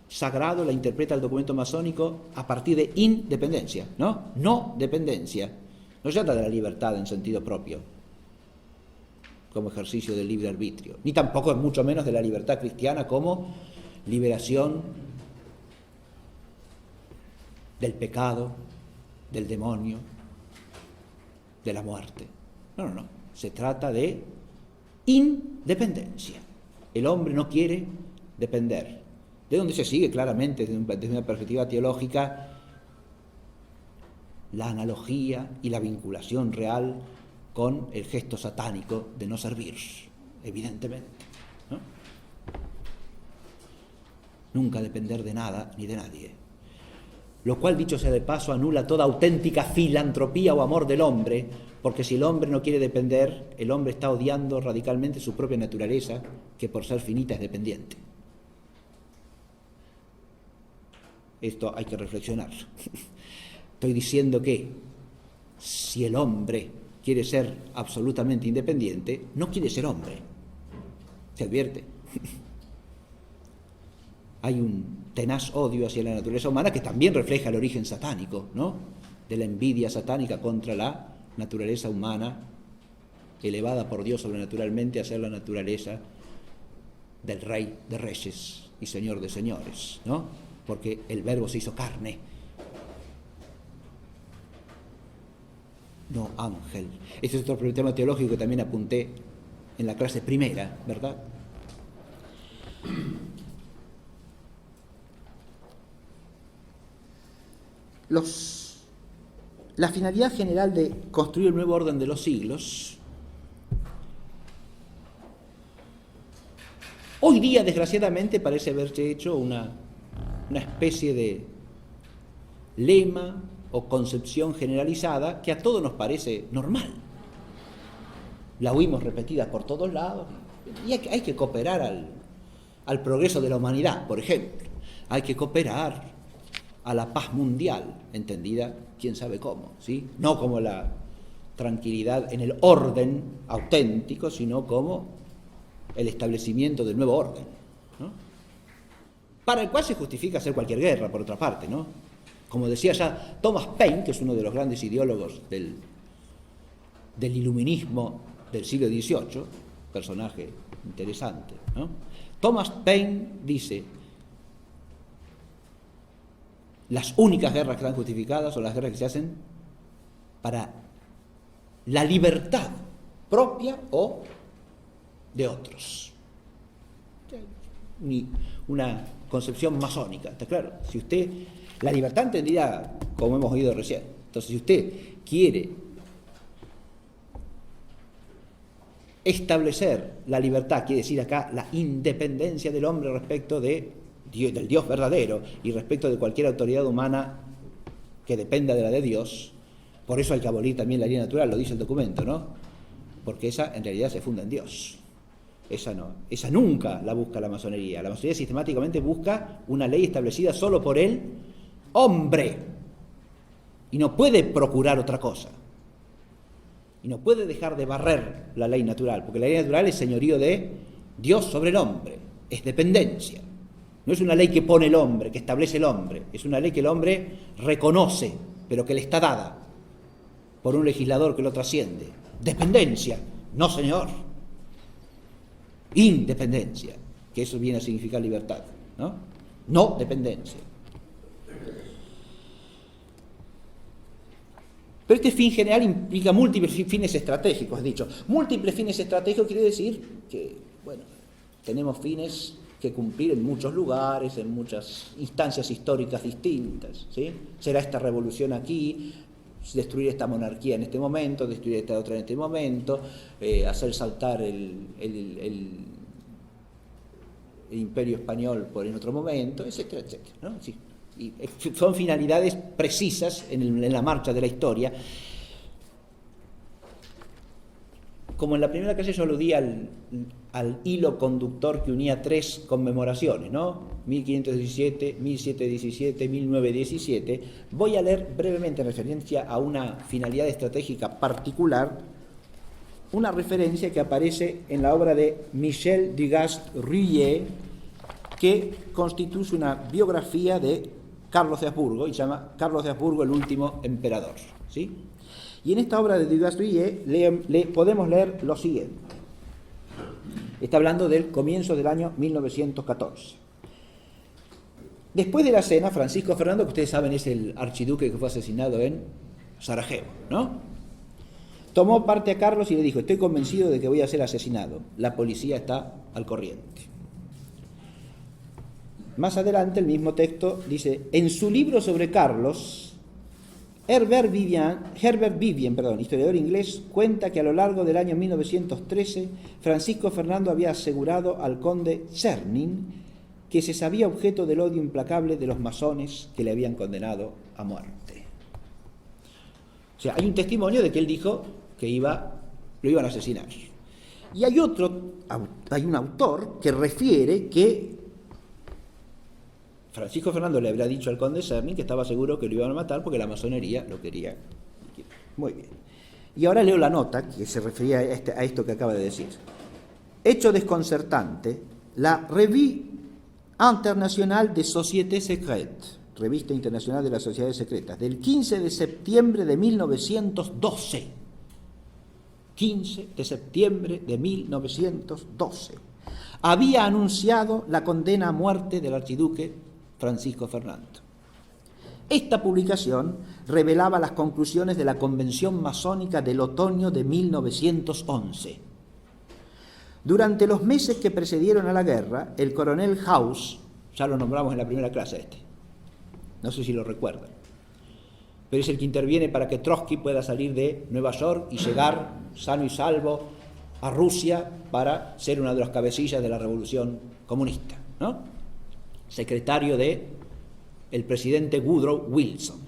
sagrado la interpreta el documento masónico a partir de independencia, ¿no? No dependencia. No se trata de la libertad en sentido propio, como ejercicio del libre arbitrio, ni tampoco es mucho menos de la libertad cristiana como liberación del pecado, del demonio, de la muerte. No. Se trata de independencia. El hombre no quiere depender de donde se sigue claramente desde una perspectiva teológica la analogía y la vinculación real con el gesto satánico de no servir, evidentemente, ¿no? Nunca depender de nada ni de nadie. Lo cual, dicho sea de paso, anula toda auténtica filantropía o amor del hombre, porque si el hombre no quiere depender, el hombre está odiando radicalmente su propia naturaleza, que por ser finita es dependiente. Esto hay que reflexionar. Estoy diciendo que si el hombre quiere ser absolutamente independiente, no quiere ser hombre. ¿Se advierte? Hay un tenaz odio hacia la naturaleza humana que también refleja el origen satánico, ¿no? De la envidia satánica contra la naturaleza humana, elevada por Dios sobrenaturalmente a ser la naturaleza del Rey de Reyes y Señor de Señores, ¿no? Porque el Verbo se hizo carne, no ángel. Este es otro tema teológico que también apunté en la clase primera, ¿verdad? La finalidad general de construir el nuevo orden de los siglos, hoy día, desgraciadamente, parece haberse hecho una especie de lema o concepción generalizada que a todos nos parece normal. La oímos repetida por todos lados y hay que cooperar al progreso de la humanidad, por ejemplo. Hay que cooperar a la paz mundial, entendida quién sabe cómo, ¿sí? No como la tranquilidad en el orden auténtico, sino como el establecimiento del nuevo orden, ¿no? Para el cual se justifica hacer cualquier guerra, por otra parte, ¿no? Como decía ya Thomas Paine, que es uno de los grandes ideólogos del iluminismo del siglo XVIII, personaje interesante, ¿no? Thomas Paine dice: las únicas guerras que están justificadas son las guerras que se hacen para la libertad propia o de otros. Una concepción masónica, ¿está claro? Si usted, la libertad entendida como hemos oído recién, entonces si usted quiere establecer la libertad, quiere decir acá la independencia del hombre respecto del Dios verdadero y respecto de cualquier autoridad humana que dependa de la de Dios, por eso hay que abolir también la ley natural, lo dice el documento, ¿no? Porque esa en realidad se funda en Dios. Esa no, esa nunca la busca la masonería. La masonería sistemáticamente busca una ley establecida solo por el hombre y no puede procurar otra cosa. Y no puede dejar de barrer la ley natural, porque la ley natural es señorío de Dios sobre el hombre, es dependencia. No es una ley que pone el hombre, que establece el hombre, es una ley que el hombre reconoce, pero que le está dada por un legislador que lo trasciende. Dependencia, no señor. Independencia, que eso viene a significar libertad, ¿no? No dependencia. Pero este fin general implica múltiples fines estratégicos, dicho. Múltiples fines estratégicos quiere decir que, bueno, tenemos fines que cumplir en muchos lugares, en muchas instancias históricas distintas, ¿sí? Será esta revolución aquí, destruir esta monarquía en este momento, destruir esta otra en este momento, hacer saltar el imperio español en otro momento, etcétera, etcétera, ¿no? Sí. Y son finalidades precisas en la marcha de la historia. Como en la primera clase yo aludí al hilo conductor que unía tres conmemoraciones, ¿no? 1517, 1717, 1917, voy a leer brevemente en referencia a una finalidad estratégica particular, una referencia que aparece en la obra de Michel Dugast-Ruyer, que constituye una biografía de Carlos de Habsburgo y se llama Carlos de Habsburgo, el último emperador, ¿sí? Y en esta obra de Dugast-Ruyer podemos leer lo siguiente. Está hablando del comienzo del año 1914. Después de la cena, Francisco Fernando, que ustedes saben es el archiduque que fue asesinado en Sarajevo, ¿no? Tomó parte a Carlos y le dijo: estoy convencido de que voy a ser asesinado. La policía está al corriente. Más adelante, el mismo texto dice, en su libro sobre Carlos, Herbert Vivian, historiador inglés, cuenta que a lo largo del año 1913, Francisco Fernando había asegurado al conde Czernin que se sabía objeto del odio implacable de los masones que le habían condenado a muerte. O sea, hay un testimonio de que él dijo que lo iban a asesinar. Y hay un autor que refiere que Francisco Fernando le habría dicho al conde Czernin que estaba seguro que lo iban a matar porque la masonería lo quería. Muy bien. Y ahora leo la nota que se refería a esto que acaba de decir. Hecho desconcertante, la Revue Internationale des Sociétés Secrètes, Revista Internacional de las Sociedades Secretas, del 15 de septiembre de 1912. 15 de septiembre de 1912. Había anunciado la condena a muerte del archiduque Francisco Fernando. Esta publicación revelaba las conclusiones de la Convención Masónica del otoño de 1911. Durante los meses que precedieron a la guerra, el coronel House, ya lo nombramos en la primera clase no sé si lo recuerdan, pero es el que interviene para que Trotsky pueda salir de Nueva York y llegar sano y salvo a Rusia para ser una de las cabecillas de la revolución comunista, ¿no? Secretario de el presidente Woodrow Wilson.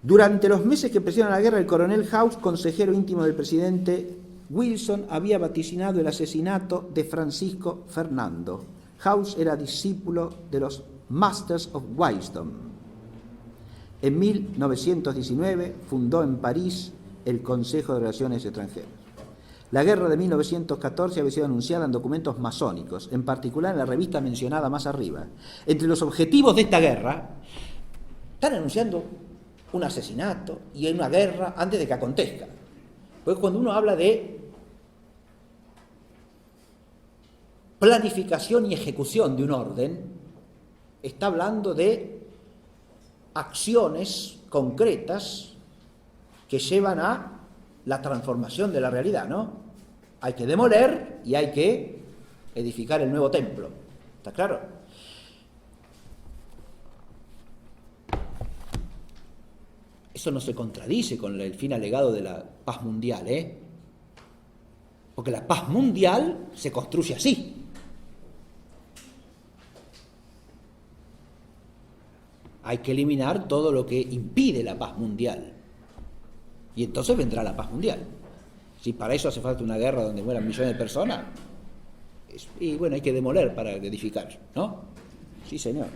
Durante los meses que precedieron a la guerra, el coronel House, consejero íntimo del presidente Wilson, había vaticinado el asesinato de Francisco Fernando. House era discípulo de los Masters of Wisdom. En 1919 fundó en París el Consejo de Relaciones Extranjeras. La guerra de 1914 había sido anunciada en documentos masónicos, en particular en la revista mencionada más arriba. Entre los objetivos de esta guerra, están anunciando un asesinato y una guerra antes de que acontezca. Pues cuando uno habla de planificación y ejecución de un orden, está hablando de acciones concretas que llevan a la transformación de la realidad, ¿no? Hay que demoler y hay que edificar el nuevo templo. ¿Está claro? Eso no se contradice con el fin alegado de la paz mundial, ¿eh? Porque la paz mundial se construye así. Hay que eliminar todo lo que impide la paz mundial. Y entonces vendrá la paz mundial. Si para eso hace falta una guerra donde mueran millones de personas, y bueno, hay que demoler para edificar, ¿no? Sí, señor.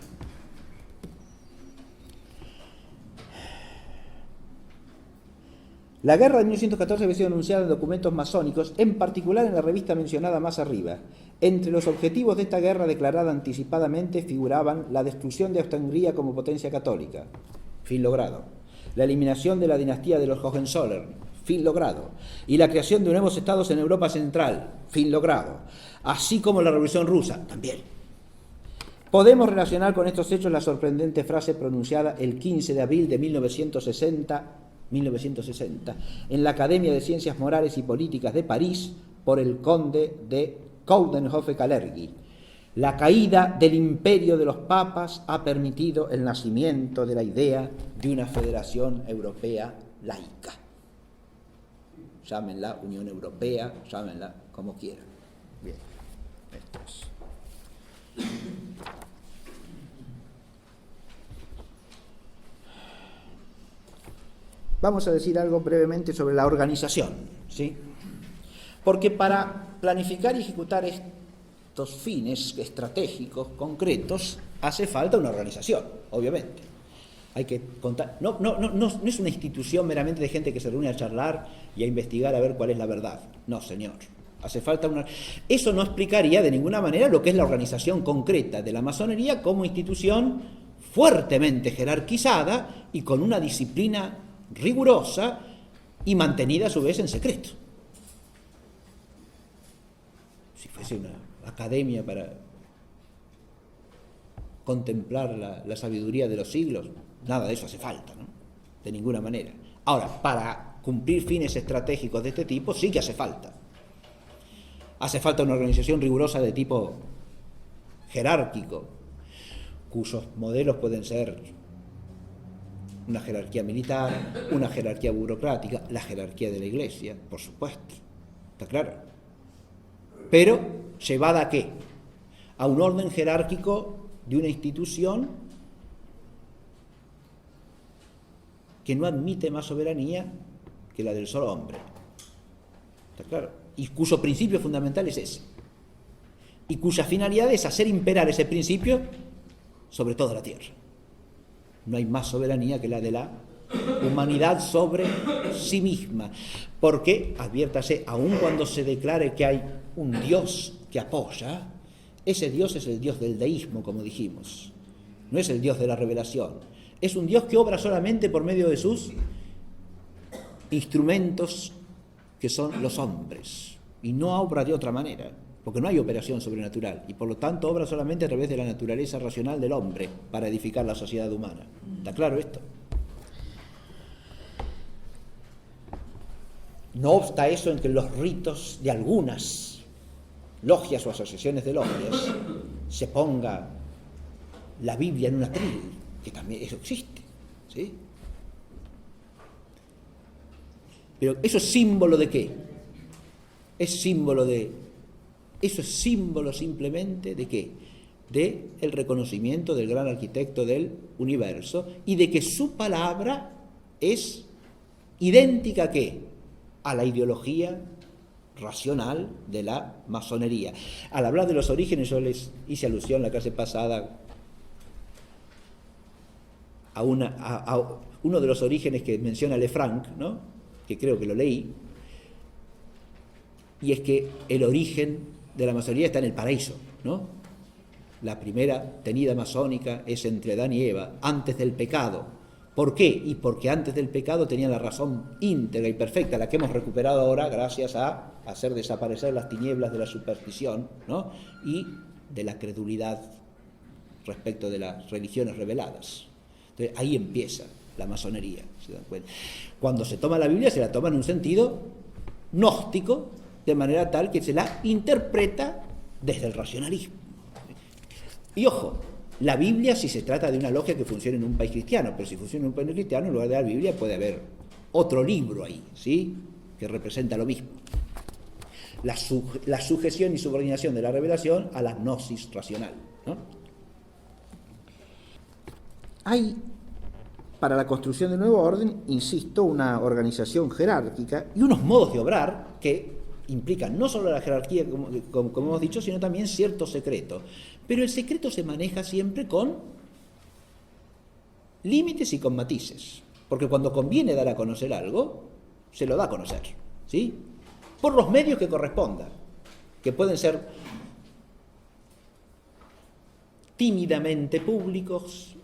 La guerra de 1914 había sido anunciada en documentos masónicos, en particular en la revista mencionada más arriba. Entre los objetivos de esta guerra declarada anticipadamente figuraban la destrucción de Austria-Hungría como potencia católica, fin logrado, la eliminación de la dinastía de los Hohenzollern, fin logrado, y la creación de nuevos estados en Europa Central, fin logrado, así como la Revolución Rusa, también. Podemos relacionar con estos hechos la sorprendente frase pronunciada el 15 de abril de 1960, en la Academia de Ciencias Morales y Políticas de París por el conde de Coudenhove-Kalergi. La caída del imperio de los papas ha permitido el nacimiento de la idea de una federación europea laica. Llámenla Unión Europea, llámenla como quieran. Bien, esto es. Vamos a decir algo brevemente sobre la organización, ¿sí? Porque para planificar y ejecutar estos fines estratégicos concretos hace falta una organización, obviamente. Hay que contar. No es una institución meramente de gente que se reúne a charlar y a investigar a ver cuál es la verdad. No, señor. Hace falta una. Eso no explicaría de ninguna manera lo que es la organización concreta de la masonería como institución fuertemente jerarquizada y con una disciplina rigurosa y mantenida a su vez en secreto. Si fuese una academia para contemplar la sabiduría de los siglos, nada de eso hace falta, ¿no? De ninguna manera. Ahora, para cumplir fines estratégicos de este tipo sí que hace falta. Hace falta una organización rigurosa de tipo jerárquico, cuyos modelos pueden ser una jerarquía militar, una jerarquía burocrática, la jerarquía de la Iglesia, por supuesto, está claro. Pero llevada ¿a qué? A un orden jerárquico de una institución que no admite más soberanía que la del solo hombre. ¿Está claro? Y cuyo principio fundamental es ese. Y cuya finalidad es hacer imperar ese principio sobre toda la tierra. No hay más soberanía que la de la humanidad sobre sí misma. Porque, adviértase, aun cuando se declare que hay un Dios que apoya, ese Dios es el Dios del deísmo, como dijimos. No es el Dios de la revelación. Es un Dios que obra solamente por medio de sus instrumentos, que son los hombres. Y no obra de otra manera, porque no hay operación sobrenatural. Y por lo tanto obra solamente a través de la naturaleza racional del hombre para edificar la sociedad humana. ¿Está claro esto? No obsta eso en que los ritos de algunas logias o asociaciones de logias se ponga la Biblia en un atril, que también eso existe, ¿sí? Pero ¿eso es símbolo de qué? Eso es símbolo simplemente de qué? De el reconocimiento del gran arquitecto del universo y de que su palabra es idéntica ¿a qué? A la ideología racional de la masonería. Al hablar de los orígenes, yo les hice alusión la clase pasada a uno de los orígenes que menciona Lefranc, ¿no? Que creo que lo leí, y es que el origen de la masonería está en el paraíso, ¿no? La primera tenida masónica es entre Adán y Eva, antes del pecado. ¿Por qué? Y porque antes del pecado tenían la razón íntegra y perfecta, la que hemos recuperado ahora gracias a hacer desaparecer las tinieblas de la superstición, ¿no? Y de la credulidad respecto de las religiones reveladas. Entonces ahí empieza la masonería, ¿se dan cuenta? Cuando se toma la Biblia se la toma en un sentido gnóstico, de manera tal que se la interpreta desde el racionalismo. Y ojo, la Biblia si se trata de una logia que funcione en un país cristiano, pero si funciona en un país no cristiano, en lugar de la Biblia puede haber otro libro ahí, ¿sí? Que representa lo mismo. La sujeción y subordinación de la revelación a la gnosis racional, ¿no? Hay, para la construcción del nuevo orden, insisto, una organización jerárquica y unos modos de obrar que implican no solo la jerarquía, como hemos dicho, sino también cierto secreto. Pero el secreto se maneja siempre con límites y con matices. Porque cuando conviene dar a conocer algo, se lo da a conocer, ¿sí? Por los medios que correspondan, que pueden ser tímidamente públicos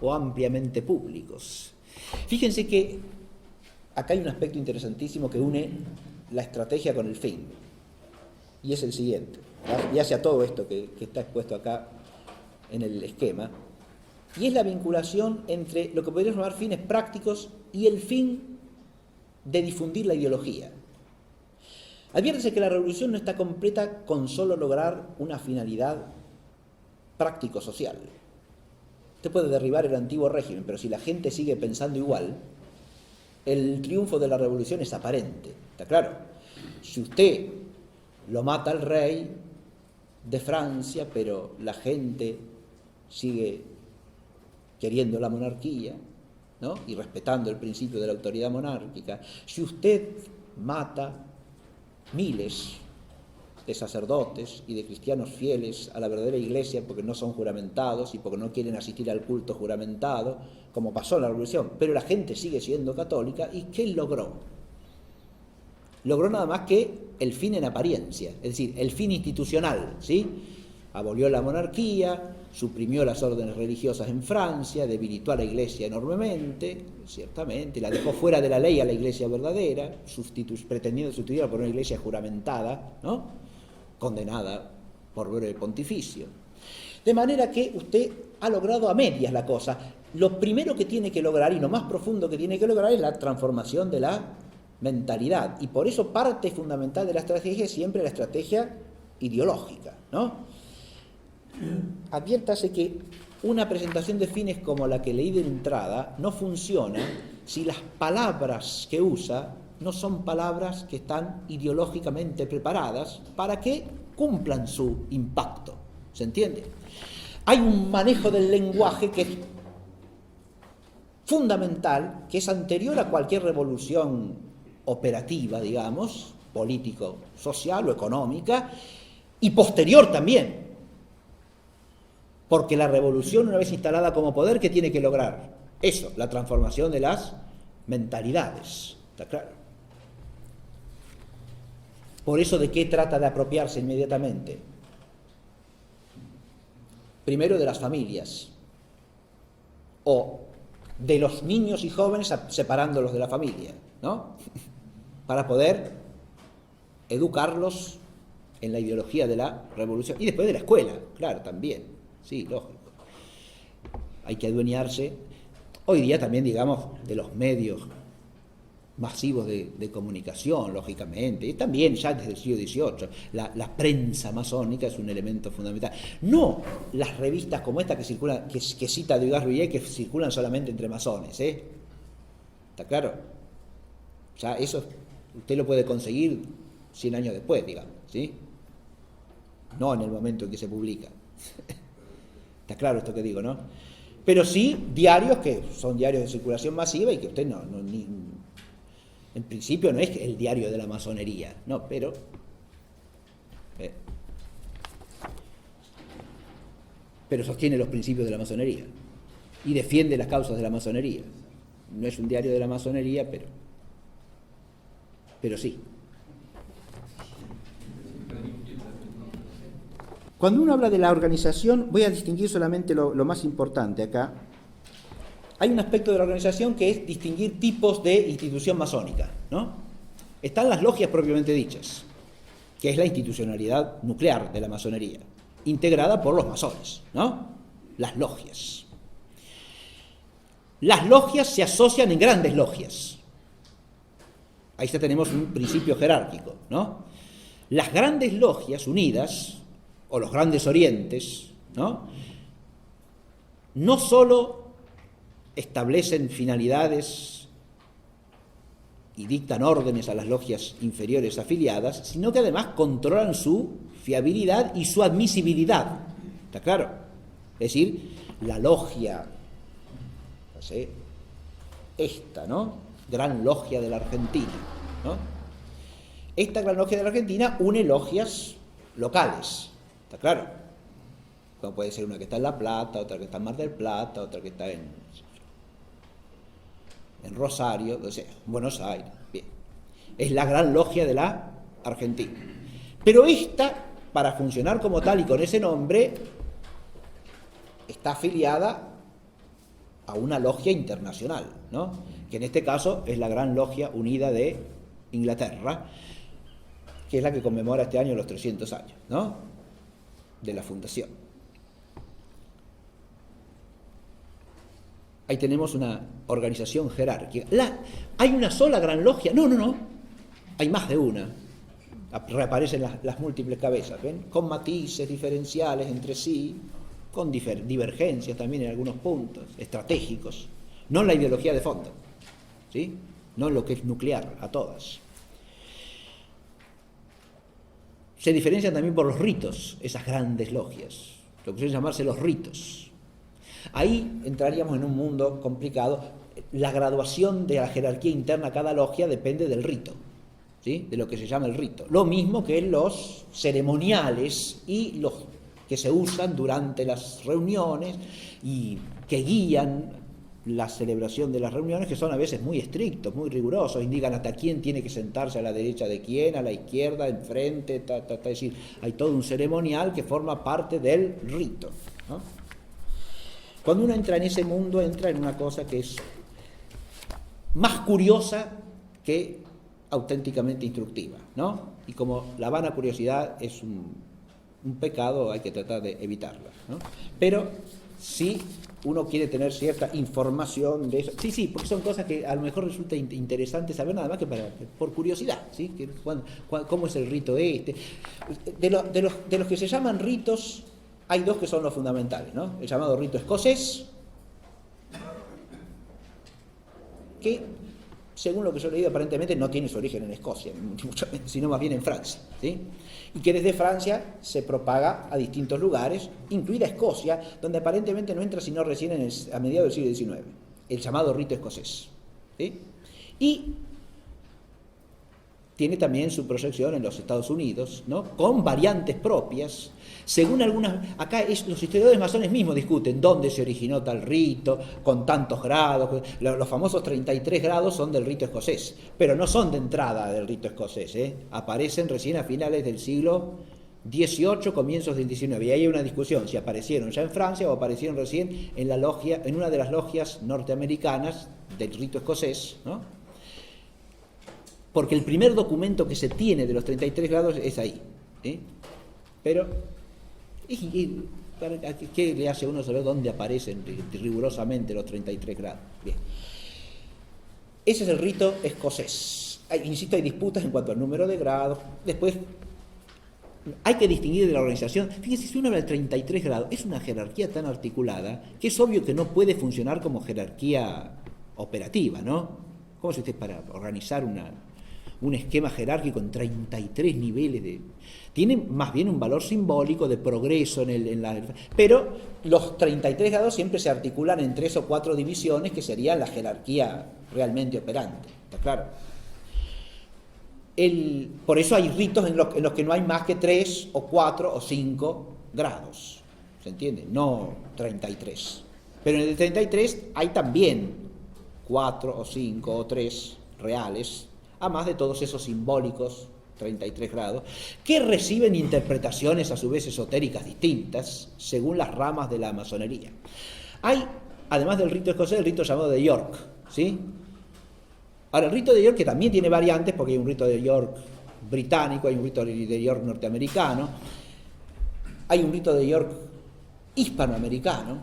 o ampliamente públicos. Fíjense que acá hay un aspecto interesantísimo que une la estrategia con el fin, y es el siguiente, y hacia todo esto que está expuesto acá en el esquema, y es la vinculación entre lo que podríamos llamar fines prácticos y el fin de difundir la ideología. Adviértese que la revolución no está completa con solo lograr una finalidad práctico-social. Usted puede derribar el antiguo régimen, pero si la gente sigue pensando igual, el triunfo de la revolución es aparente, ¿está claro? Si usted lo mata al rey de Francia, pero la gente sigue queriendo la monarquía, ¿no? Y respetando el principio de la autoridad monárquica, si usted mata miles de sacerdotes y de cristianos fieles a la verdadera iglesia porque no son juramentados y porque no quieren asistir al culto juramentado, como pasó en la revolución, pero la gente sigue siendo católica, ¿y qué logró? Logró nada más que el fin en apariencia, es decir, el fin institucional, ¿sí? Abolió la monarquía, suprimió las órdenes religiosas en Francia, debilitó a la iglesia enormemente, ciertamente, la dejó fuera de la ley a la iglesia verdadera, pretendiendo sustituirla por una iglesia juramentada, ¿no? Condenada por breve pontificio. De manera que usted ha logrado a medias la cosa. Lo primero que tiene que lograr y lo más profundo que tiene que lograr es la transformación de la mentalidad. Y por eso parte fundamental de la estrategia es siempre la estrategia ideológica, ¿no? Adviértase que una presentación de fines como la que leí de entrada no funciona si las palabras que usa no son palabras que están ideológicamente preparadas para que cumplan su impacto. ¿Se entiende? Hay un manejo del lenguaje que es fundamental, que es anterior a cualquier revolución operativa, digamos, político, social o económica, y posterior también. Porque la revolución, una vez instalada como poder, ¿qué tiene que lograr? Eso, la transformación de las mentalidades. ¿Está claro? Por eso, ¿de qué trata de apropiarse inmediatamente? Primero de las familias, o de los niños y jóvenes separándolos de la familia, ¿no? Para poder educarlos en la ideología de la revolución. Y después de la escuela, claro, también. Sí, lógico. Hay que adueñarse, hoy día también, digamos, de los medios masivos de comunicación, lógicamente, y también ya desde el siglo XVIII, la prensa masónica es un elemento fundamental. No las revistas como esta que circulan, que cita Dugas-Rouillet, que circulan solamente entre masones, ¿eh? ¿Está claro? Ya eso usted lo puede conseguir 100 años después, digamos, ¿sí? No en el momento en que se publica. Está claro esto que digo, ¿no? Pero sí diarios que son diarios de circulación masiva y que usted en principio no es el diario de la masonería, no, pero sostiene los principios de la masonería y defiende las causas de la masonería. No es un diario de la masonería, pero sí. Cuando uno habla de la organización, voy a distinguir solamente lo más importante acá. Hay un aspecto de la organización que es distinguir tipos de institución masónica, ¿no? Están las logias propiamente dichas, que es la institucionalidad nuclear de la masonería, integrada por los masones, ¿no? Las logias. Las logias se asocian en grandes logias. Ahí ya tenemos un principio jerárquico, ¿no? Las grandes logias unidas, o los grandes orientes, no solo establecen finalidades y dictan órdenes a las logias inferiores afiliadas, sino que además controlan su fiabilidad y su admisibilidad. ¿Está claro? Es decir, la logia, no sé, esta, ¿no? Gran Logia de la Argentina, ¿no? Esta Gran Logia de la Argentina une logias locales. ¿Está claro? Como puede ser una que está en La Plata, otra que está en Mar del Plata, otra que está en Rosario, o sea, en Buenos Aires. Bien. Es la Gran Logia de la Argentina. Pero esta, para funcionar como tal y con ese nombre, está afiliada a una logia internacional, ¿no? Que en este caso es la Gran Logia Unida de Inglaterra, que es la que conmemora este año los 300 años, ¿no? De la fundación. Ahí tenemos una organización jerárquica. ¿Hay una sola gran logia? No. Hay más de una. Reaparecen las múltiples cabezas, ¿ven? Con matices diferenciales entre sí, con divergencias también en algunos puntos, estratégicos. No en la ideología de fondo, ¿sí? No en lo que es nuclear a todas. Se diferencian también por los ritos, esas grandes logias, lo que suele llamarse los ritos. Ahí entraríamos en un mundo complicado. La graduación de la jerarquía interna a cada logia depende del rito, ¿sí? De lo que se llama el rito. Lo mismo que los ceremoniales y los que se usan durante las reuniones y que guían la celebración de las reuniones, que son a veces muy estrictos, muy rigurosos, indican hasta quién tiene que sentarse a la derecha de quién, a la izquierda, enfrente, es decir, hay todo un ceremonial que forma parte del rito, ¿no? Cuando uno entra en ese mundo, entra en una cosa que es más curiosa que auténticamente instructiva, ¿no? Y como la vana curiosidad es un pecado, hay que tratar de evitarla, ¿no? Pero sí uno quiere tener cierta información de eso. Sí, sí, porque son cosas que a lo mejor resulta interesante saber, nada más que por curiosidad, ¿sí? ¿Cómo es el rito este? De los que se llaman ritos, hay dos que son los fundamentales, ¿no? El llamado rito escocés, que, según lo que yo he leído, aparentemente no tiene su origen en Escocia, sino más bien en Francia, ¿sí? Y que desde Francia se propaga a distintos lugares, incluida Escocia, donde aparentemente no entra sino recién a mediados del siglo XIX, el llamado rito escocés, ¿sí? Y tiene también su proyección en los Estados Unidos, ¿no? Con variantes propias. Según algunas, acá los historiadores masones mismos discuten dónde se originó tal rito, con tantos grados. Los famosos 33 grados son del rito escocés, pero no son de entrada del rito escocés, ¿eh? Aparecen recién a finales del siglo XVIII, comienzos del XIX. Y ahí hay una discusión si aparecieron ya en Francia o aparecieron recién en la logia, en una de las logias norteamericanas del rito escocés, ¿no? Porque el primer documento que se tiene de los 33 grados es ahí, ¿eh? Pero ¿qué le hace a uno saber dónde aparecen rigurosamente los 33 grados? Bien. Ese es el rito escocés. Insisto, hay disputas en cuanto al número de grados. Después, hay que distinguir de la organización. Fíjese, si uno habla de 33 grados, es una jerarquía tan articulada que es obvio que no puede funcionar como jerarquía operativa, ¿no? ¿Cómo se usted para organizar un esquema jerárquico en 33 niveles de... Tiene más bien un valor simbólico de progreso pero los 33 grados siempre se articulan en 3 o 4 divisiones que serían la jerarquía realmente operante, ¿está claro? Por eso hay ritos en los que no hay más que 3 o 4 o 5 grados, ¿se entiende? No 33. Pero en el 33 hay también 4 o 5 o 3 reales, a más de todos esos simbólicos 33 grados, que reciben interpretaciones a su vez esotéricas distintas según las ramas de la masonería. Hay, además del rito escocés, el rito llamado de York, ¿sí? Ahora, el rito de York, que también tiene variantes, porque hay un rito de York británico, hay un rito de York norteamericano, hay un rito de York hispanoamericano,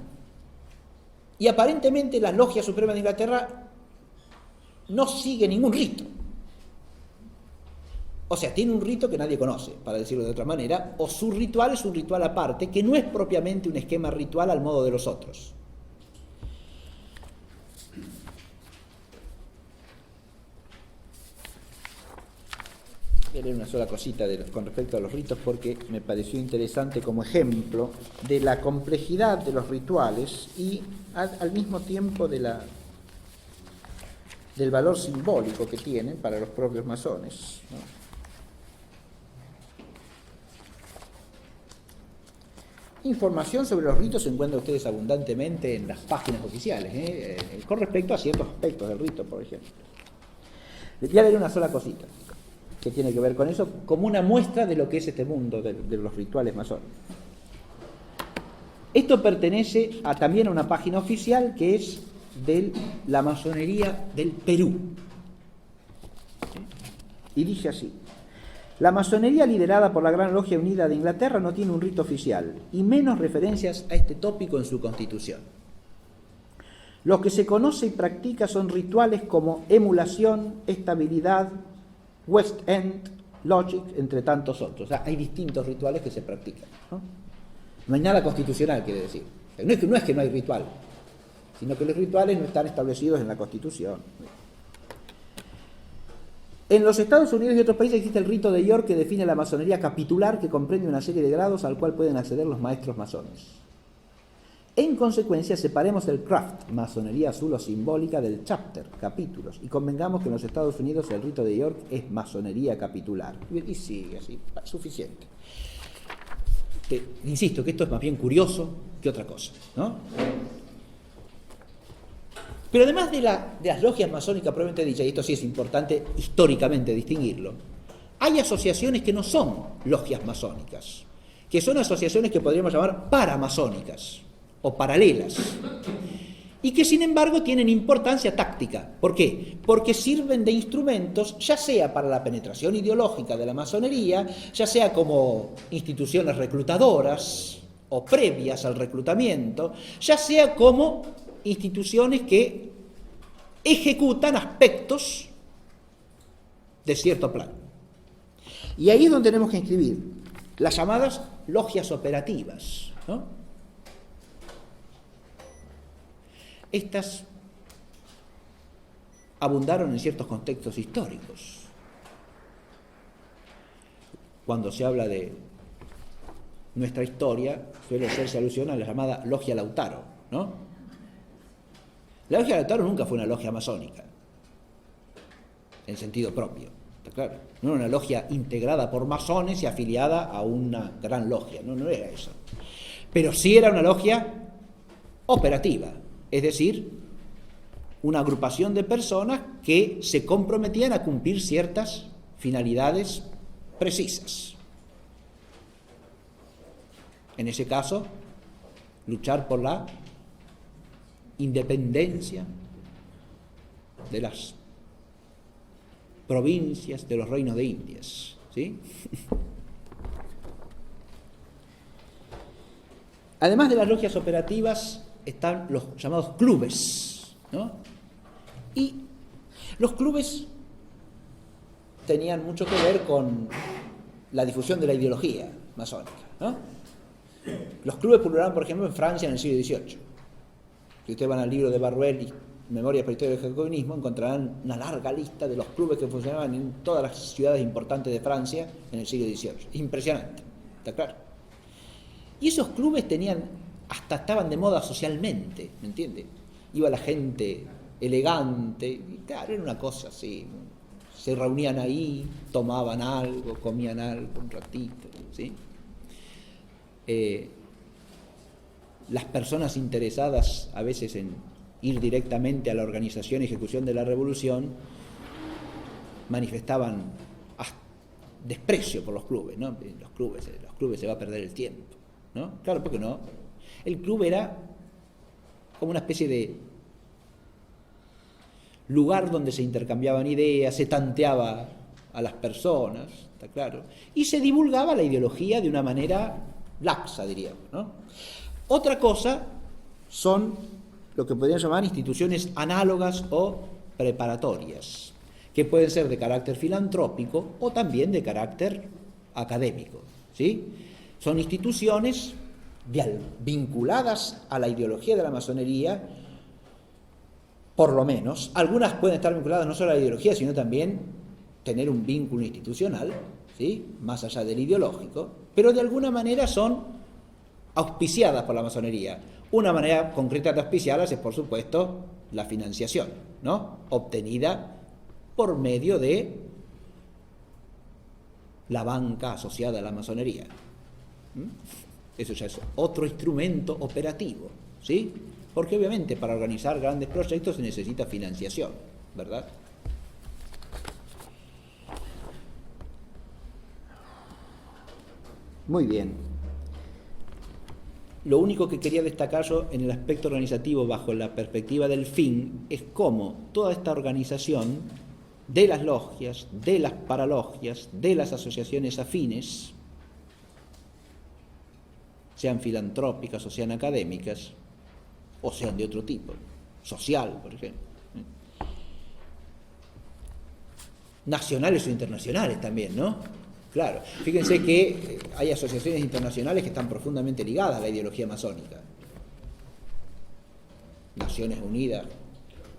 y aparentemente la Logia Suprema de Inglaterra no sigue ningún rito. O sea, tiene un rito que nadie conoce, para decirlo de otra manera, o su ritual es un ritual aparte, que no es propiamente un esquema ritual al modo de los otros. Voy a leer una sola cosita con respecto a los ritos porque me pareció interesante como ejemplo de la complejidad de los rituales y al mismo tiempo del valor simbólico que tienen para los propios masones, ¿no? Información sobre los ritos se encuentra ustedes abundantemente en las páginas oficiales, con respecto a ciertos aspectos del rito, por ejemplo. Les voy a leer una sola cosita que tiene que ver con eso, como una muestra de lo que es este mundo de los rituales masones. Esto pertenece también a una página oficial que es de la masonería del Perú. Y dice así: la masonería liderada por la Gran Logia Unida de Inglaterra no tiene un rito oficial, y menos referencias a este tópico en su constitución. Lo que se conoce y practica son rituales como emulación, estabilidad, West End, Logic, entre tantos otros. O sea, hay distintos rituales que se practican, ¿no? No hay nada constitucional, quiere decir. No es que no hay ritual, sino que los rituales no están establecidos en la Constitución. En los Estados Unidos y otros países existe el rito de York, que define la masonería capitular, que comprende una serie de grados al cual pueden acceder los maestros masones. En consecuencia, separemos el craft, masonería azul o simbólica, del chapter, capítulos, y convengamos que en los Estados Unidos el rito de York es masonería capitular. Y sigue así, suficiente. Insisto que esto es más bien curioso que otra cosa, ¿no? Pero además de las logias masónicas propiamente dichas, y esto sí es importante históricamente distinguirlo, hay asociaciones que no son logias masónicas, que son asociaciones que podríamos llamar paramasónicas o paralelas, y que sin embargo tienen importancia táctica. ¿Por qué? Porque sirven de instrumentos, ya sea para la penetración ideológica de la masonería, ya sea como instituciones reclutadoras, o previas al reclutamiento, ya sea como instituciones que ejecutan aspectos de cierto plan. Y ahí es donde tenemos que inscribir las llamadas logias operativas, ¿no? Estas abundaron en ciertos contextos históricos. Cuando se habla de nuestra historia, suele hacerse alusión a la llamada logia Lautaro, ¿no? La logia Lautaro nunca fue una logia masónica, en sentido propio, ¿está claro? No era una logia integrada por masones y afiliada a una gran logia, no era eso. Pero sí era una logia operativa, es decir, una agrupación de personas que se comprometían a cumplir ciertas finalidades precisas. En ese caso, luchar por la independencia de las provincias de los reinos de Indias, ¿sí? Además de las logias operativas están los llamados clubes, ¿no? Y los clubes tenían mucho que ver con la difusión de la ideología masónica, ¿no? Los clubes pulularon, por ejemplo, en Francia en el siglo XVIII. Si ustedes van al libro de Baruel y Memorias para la Historia del Jacobinismo, encontrarán una larga lista de los clubes que funcionaban en todas las ciudades importantes de Francia en el siglo XVIII. Impresionante, ¿está claro? Y esos clubes estaban de moda socialmente, ¿me entiende? Iba la gente elegante, y claro, era una cosa así. Se reunían ahí, tomaban algo, comían algo un ratito, ¿sí? Las personas interesadas a veces en ir directamente a la organización y ejecución de la revolución manifestaban desprecio por los clubes, ¿no? Los clubes se va a perder el tiempo, ¿no? Claro, ¿por qué no? El club era como una especie de lugar donde se intercambiaban ideas, se tanteaba a las personas, ¿está claro? Y se divulgaba la ideología de una manera laxa, diríamos, ¿no? Otra cosa son lo que podrían llamar instituciones análogas o preparatorias, que pueden ser de carácter filantrópico o también de carácter académico, ¿sí? Son instituciones vinculadas a la ideología de la masonería, por lo menos. Algunas pueden estar vinculadas no solo a la ideología, sino también tener un vínculo institucional, ¿sí? Más allá del ideológico, pero de alguna manera son auspiciadas por la masonería. Una manera concreta de auspiciarlas es, por supuesto, la financiación, ¿no? Obtenida por medio de la banca asociada a la masonería. Eso ya es otro instrumento operativo, ¿sí? Porque obviamente para organizar grandes proyectos se necesita financiación, ¿verdad? Muy bien. Lo único que quería destacar yo en el aspecto organizativo bajo la perspectiva del fin es cómo toda esta organización de las logias, de las paralogias, de las asociaciones afines, sean filantrópicas o sean académicas, o sean de otro tipo, social, por ejemplo, nacionales o internacionales también, ¿no? Claro, fíjense que hay asociaciones internacionales que están profundamente ligadas a la ideología masónica. Naciones Unidas,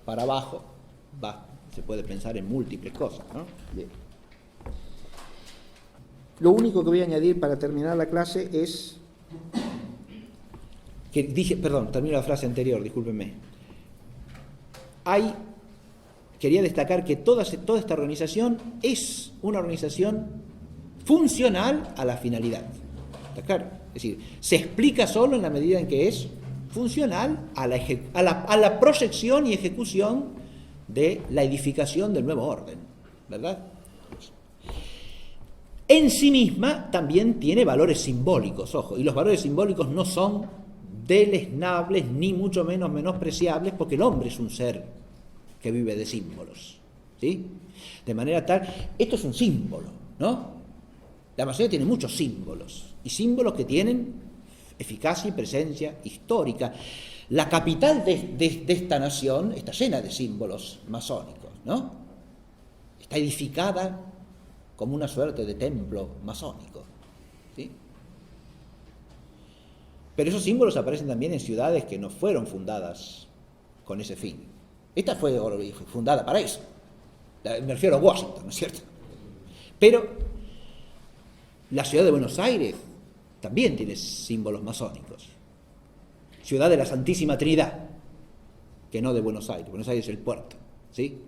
para abajo, se puede pensar en múltiples cosas, ¿no? Bien. Lo único que voy a añadir para terminar la clase es que termino la frase anterior, discúlpenme. Quería destacar que toda esta organización es una organización funcional a la finalidad. ¿Está claro? Es decir, se explica solo en la medida en que es funcional a la proyección y ejecución de la edificación del nuevo orden, ¿verdad? En sí misma también tiene valores simbólicos, ojo, y los valores simbólicos no son deleznables ni mucho menos menospreciables, porque el hombre es un ser que vive de símbolos, ¿sí? De manera tal, esto es un símbolo, ¿no? La masonería tiene muchos símbolos, y símbolos que tienen eficacia y presencia histórica. La capital de esta nación está llena de símbolos masónicos, ¿no? Está edificada como una suerte de templo masónico, ¿sí? Pero esos símbolos aparecen también en ciudades que no fueron fundadas con ese fin. Esta fue fundada para eso. Me refiero a Washington, ¿no es cierto? Pero la ciudad de Buenos Aires también tiene símbolos masónicos. Ciudad de la Santísima Trinidad, que no de Buenos Aires. Buenos Aires es el puerto, ¿sí?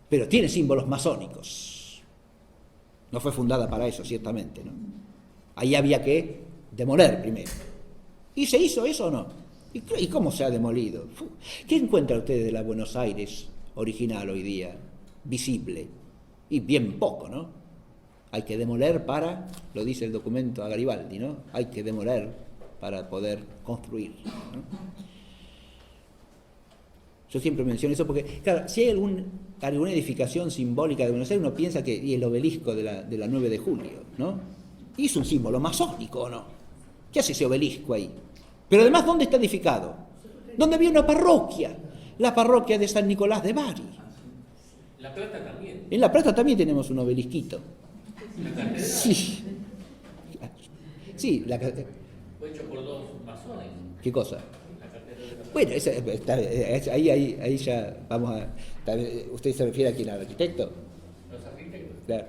Pero tiene símbolos masónicos. No fue fundada para eso, ciertamente, ¿no? Ahí había que demoler primero. ¿Y se hizo eso o no? ¿Y cómo se ha demolido? ¿Qué encuentra usted de la Buenos Aires original hoy día? Visible. Y bien poco, ¿no? Hay que demoler para, lo dice el documento a Garibaldi, ¿no? Hay que demoler para poder construir, ¿no? Yo siempre menciono eso porque, claro, si hay alguna edificación simbólica de Buenos Aires, uno piensa que y el obelisco de la 9 de julio, ¿no? Y es un símbolo masónico, ¿o no? ¿Qué hace ese obelisco ahí? Pero además, ¿dónde está edificado? ¿Dónde había una parroquia? La parroquia de San Nicolás de Bari. La Plata también. En La Plata también tenemos un obelisquito. Sí. Sí, fue hecho por dos masones. ¿Qué cosa? Bueno, ahí ya vamos a... ¿Usted se refiere a quién? ¿Al arquitecto? Los arquitectos. Claro.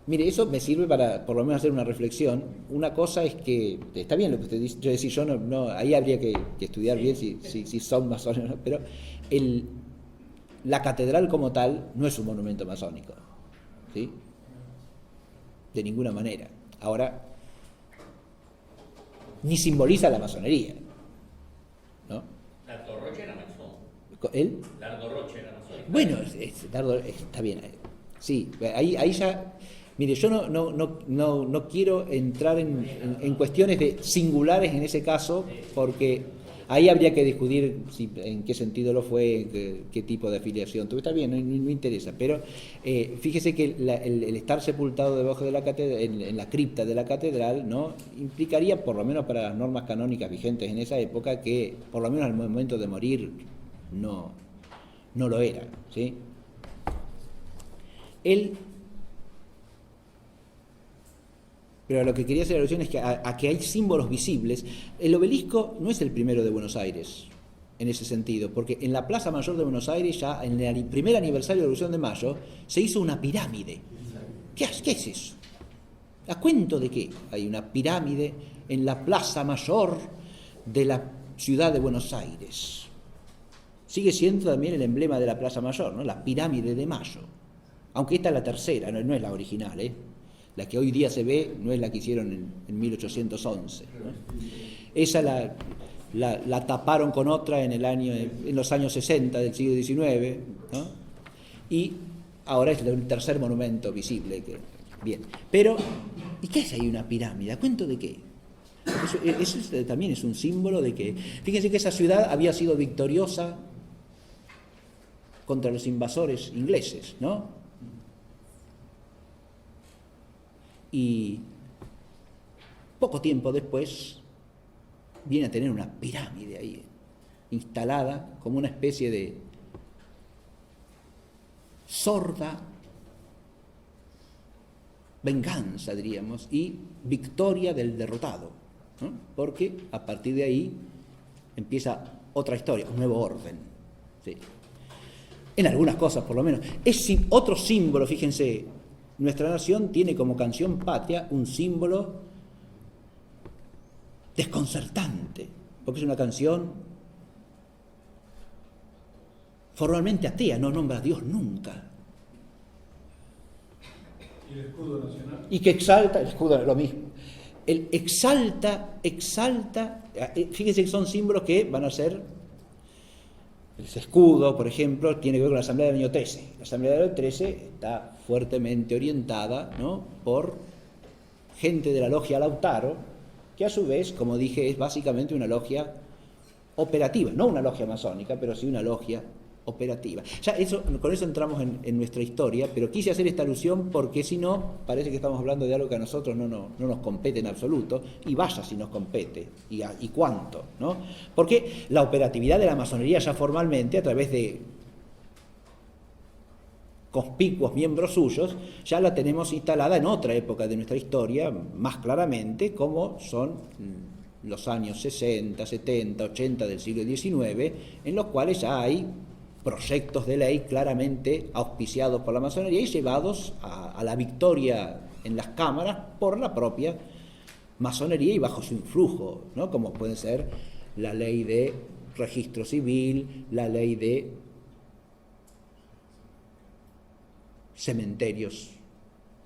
Mire, eso me sirve para por lo menos hacer una reflexión. Una cosa es que, está bien lo que usted dice, yo no ahí habría que estudiar bien si son masones o no, pero la catedral como tal no es un monumento masónico, ¿sí? De ninguna manera. Ahora, ni simboliza la masonería, ¿no? Lardo Roche era masón. ¿Él? Lardo Roche era masón. Bueno, está bien. Sí, ahí ya... Mire, yo no quiero entrar en cuestiones de singulares en ese caso, porque ahí habría que discutir en qué sentido lo fue, qué tipo de afiliación tuvo. Está bien, no interesa, pero fíjese que el estar sepultado debajo de la catedral, en la cripta de la catedral, ¿no? Implicaría, por lo menos para las normas canónicas vigentes en esa época, que por lo menos al momento de morir no lo era, ¿sí? Pero lo que quería hacer alusión es que a que hay símbolos visibles. El obelisco no es el primero de Buenos Aires, en ese sentido, porque en la Plaza Mayor de Buenos Aires, ya en el primer aniversario de la Revolución de Mayo, se hizo una pirámide. ¿Qué es eso? ¿A cuento de qué? Hay una pirámide en la Plaza Mayor de la ciudad de Buenos Aires. Sigue siendo también el emblema de la Plaza Mayor, ¿no? La pirámide de Mayo. Aunque esta es la tercera, no es la original, ¿eh? La que hoy día se ve no es la que hicieron en 1811, ¿no? Esa la taparon con otra en los años 60 del siglo XIX, ¿no? Y ahora es el tercer monumento visible. Bien, pero ¿y qué es ahí una pirámide? ¿A cuento de qué? Eso también es un símbolo de que... Fíjense que esa ciudad había sido victoriosa contra los invasores ingleses, ¿no? Y poco tiempo después viene a tener una pirámide ahí, instalada como una especie de sorda venganza, diríamos, y victoria del derrotado, ¿no? Porque a partir de ahí empieza otra historia, un nuevo orden, ¿sí? En algunas cosas, por lo menos. Es otro símbolo, fíjense. Nuestra nación tiene como canción patria un símbolo desconcertante, porque es una canción formalmente atea, no nombra a Dios nunca. ¿Y el escudo nacional? Y que exalta, el escudo es lo mismo. El exalta, fíjense que son símbolos que van a ser... El escudo, por ejemplo, tiene que ver con la Asamblea del año 13. La Asamblea del año 13 está fuertemente orientada, ¿no?, por gente de la logia Lautaro, que a su vez, como dije, es básicamente una logia operativa, no una logia masónica, pero sí una logia operativa. Ya eso, con eso entramos en nuestra historia, pero quise hacer esta alusión porque si no, parece que estamos hablando de algo que a nosotros no nos compete en absoluto, y vaya si nos compete, y cuánto, ¿no? Porque la operatividad de la masonería ya formalmente, a través de conspicuos miembros suyos, ya la tenemos instalada en otra época de nuestra historia, más claramente, como son los años 60, 70, 80 del siglo XIX, en los cuales ya hay proyectos de ley claramente auspiciados por la masonería y llevados a la victoria en las cámaras por la propia masonería y bajo su influjo, ¿no? Como puede ser la ley de registro civil, la ley de cementerios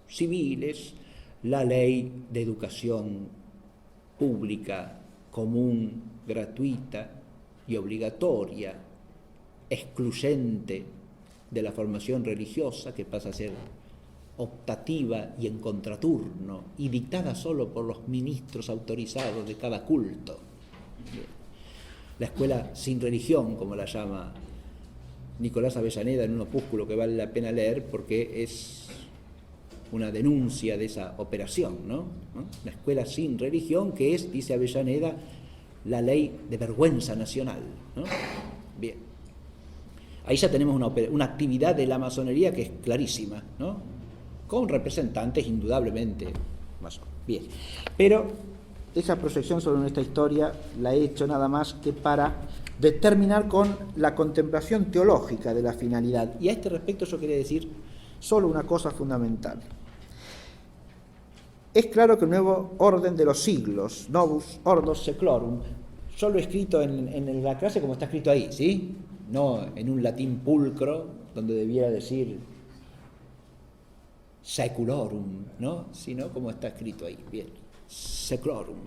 civiles, la ley de educación pública común, gratuita y obligatoria, excluyente de la formación religiosa, que pasa a ser optativa y en contraturno, y dictada solo por los ministros autorizados de cada culto. La escuela sin religión, como la llama Nicolás Avellaneda en un opúsculo que vale la pena leer, porque es una denuncia de esa operación, ¿no? La escuela sin religión, que es, dice Avellaneda, la ley de vergüenza nacional, ¿no? Bien. Ahí ya tenemos una actividad de la masonería que es clarísima, ¿no? Con representantes indudablemente masones. Bien. Pero esa proyección sobre nuestra historia la he hecho nada más que para determinar con la contemplación teológica de la finalidad. Y a este respecto yo quería decir solo una cosa fundamental. Es claro que el nuevo orden de los siglos, Novus Ordo Seclorum, yo lo he escrito en la clase como está escrito ahí, ¿sí? No en un latín pulcro, donde debiera decir seculorum, ¿no? Sino como está escrito ahí, bien, seclorum.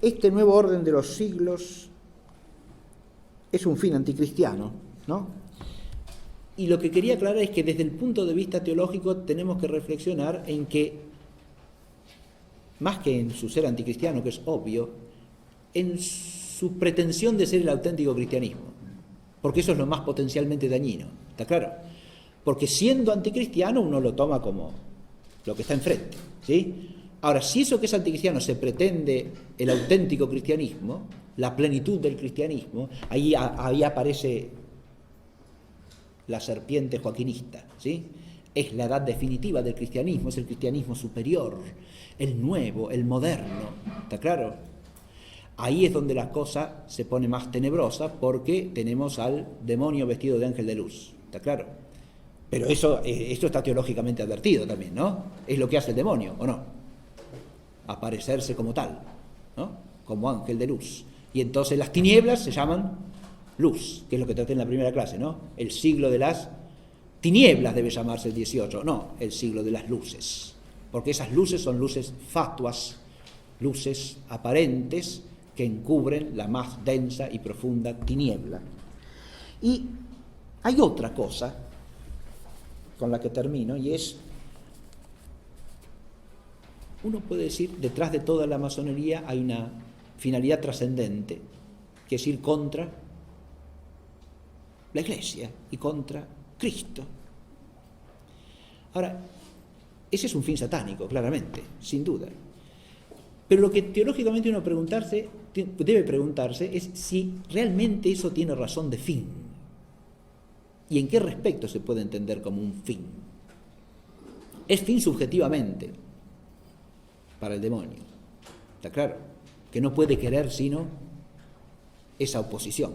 Este nuevo orden de los siglos es un fin anticristiano, ¿no? Y lo que quería aclarar es que desde el punto de vista teológico tenemos que reflexionar en que, más que en su ser anticristiano, que es obvio, en su pretensión de ser el auténtico cristianismo, porque eso es lo más potencialmente dañino, ¿está claro? Porque siendo anticristiano uno lo toma como lo que está enfrente, ¿sí? Ahora, si eso que es anticristiano se pretende el auténtico cristianismo, la plenitud del cristianismo, ahí aparece la serpiente joaquinista, ¿sí? Es la edad definitiva del cristianismo, es el cristianismo superior, el nuevo, el moderno, ¿está claro? Ahí es donde la cosa se pone más tenebrosa porque tenemos al demonio vestido de ángel de luz, ¿está claro? Pero esto está teológicamente advertido también, ¿no? Es lo que hace el demonio, ¿o no? Aparecerse como tal, ¿no? Como ángel de luz. Y entonces las tinieblas se llaman luz, que es lo que traté en la primera clase, ¿no? El siglo de las tinieblas debe llamarse el 18, no, el siglo de las luces. Porque esas luces son luces fatuas, luces aparentes, que encubren la más densa y profunda tiniebla. Y hay otra cosa con la que termino, y es, uno puede decir, detrás de toda la masonería hay una finalidad trascendente, que es ir contra la Iglesia y contra Cristo. Ahora, ese es un fin satánico, claramente, sin duda. Pero lo que teológicamente uno debe preguntarse es si realmente eso tiene razón de fin. ¿Y en qué respecto se puede entender como un fin? Es fin subjetivamente para el demonio. ¿Está claro? Que no puede querer sino esa oposición.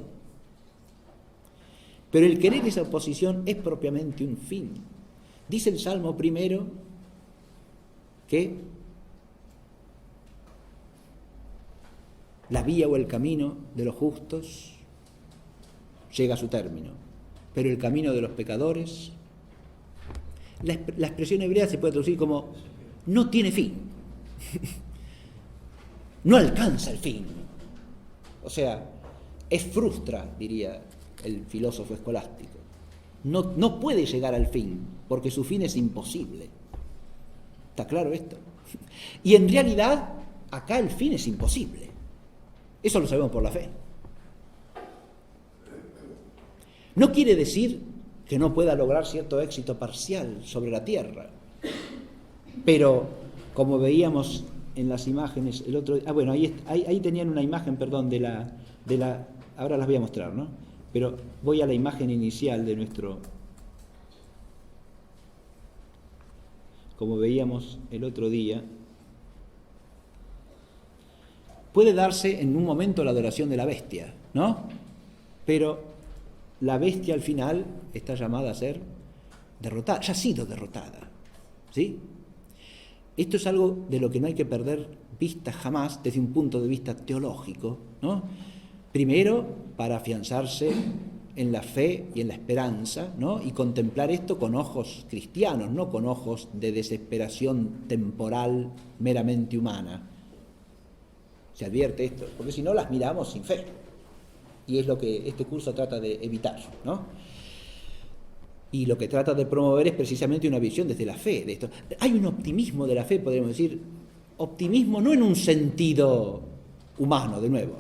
Pero el querer esa oposición es propiamente un fin. Dice el Salmo primero que la vía o el camino de los justos llega a su término, pero el camino de los pecadores, la expresión hebrea se puede traducir como no tiene fin, no alcanza el fin, o sea, es frustra, diría el filósofo escolástico, no puede llegar al fin, porque su fin es imposible. ¿Está claro esto? Y en realidad, acá el fin es imposible. Eso lo sabemos por la fe. No quiere decir que no pueda lograr cierto éxito parcial sobre la tierra, pero como veíamos en las imágenes el otro día, bueno, ahí tenían una imagen, perdón, de la ahora las voy a mostrar, ¿no? Pero voy a la imagen inicial de nuestro, como veíamos el otro día. Puede darse en un momento la adoración de la bestia, ¿no? Pero la bestia al final está llamada a ser derrotada, ya ha sido derrotada, ¿sí? Esto es algo de lo que no hay que perder vista jamás desde un punto de vista teológico, ¿no? Primero, para afianzarse en la fe y en la esperanza, ¿no? Y contemplar esto con ojos cristianos, no con ojos de desesperación temporal meramente humana. Se advierte esto, porque si no las miramos sin fe. Y es lo que este curso trata de evitar, ¿no? Y lo que trata de promover es precisamente una visión desde la fe de esto. Hay un optimismo de la fe, podríamos decir, optimismo no en un sentido humano, de nuevo.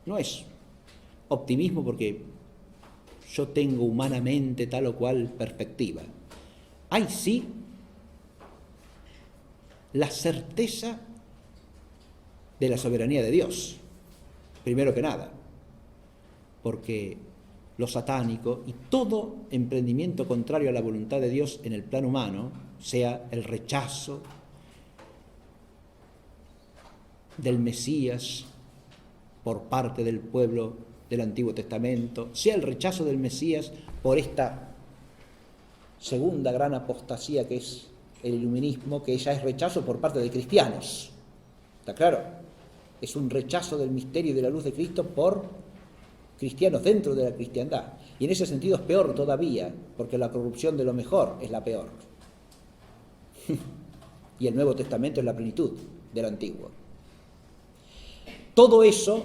No es optimismo porque yo tengo humanamente tal o cual perspectiva. Hay sí la certeza de la soberanía de Dios, primero que nada, porque lo satánico y todo emprendimiento contrario a la voluntad de Dios en el plano humano, sea el rechazo del Mesías por parte del pueblo del Antiguo Testamento, sea el rechazo del Mesías por esta segunda gran apostasía que es el iluminismo, que ya es rechazo por parte de cristianos. ¿Está claro? Es un rechazo del misterio y de la luz de Cristo por cristianos dentro de la cristiandad. Y en ese sentido es peor todavía, porque la corrupción de lo mejor es la peor. Y el Nuevo Testamento es la plenitud del Antiguo. Todo eso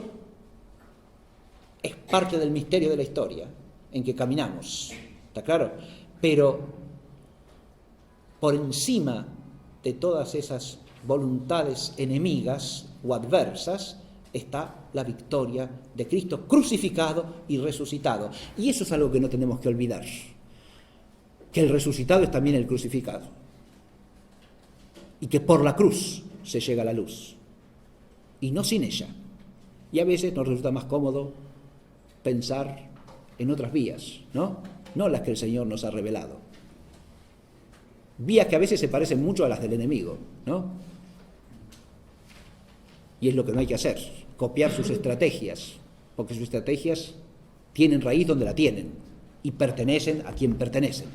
es parte del misterio de la historia en que caminamos. ¿Está claro? Pero por encima de todas esas voluntades enemigas o adversas está la victoria de Cristo crucificado y resucitado. Y eso es algo que no tenemos que olvidar, que el resucitado es también el crucificado y que por la cruz se llega a la luz y no sin ella. Y a veces nos resulta más cómodo pensar en otras vías, ¿no? No las que el Señor nos ha revelado. Vías que a veces se parecen mucho a las del enemigo, ¿no? Y es lo que no hay que hacer, copiar sus estrategias, porque sus estrategias tienen raíz donde la tienen y pertenecen a quien pertenecen.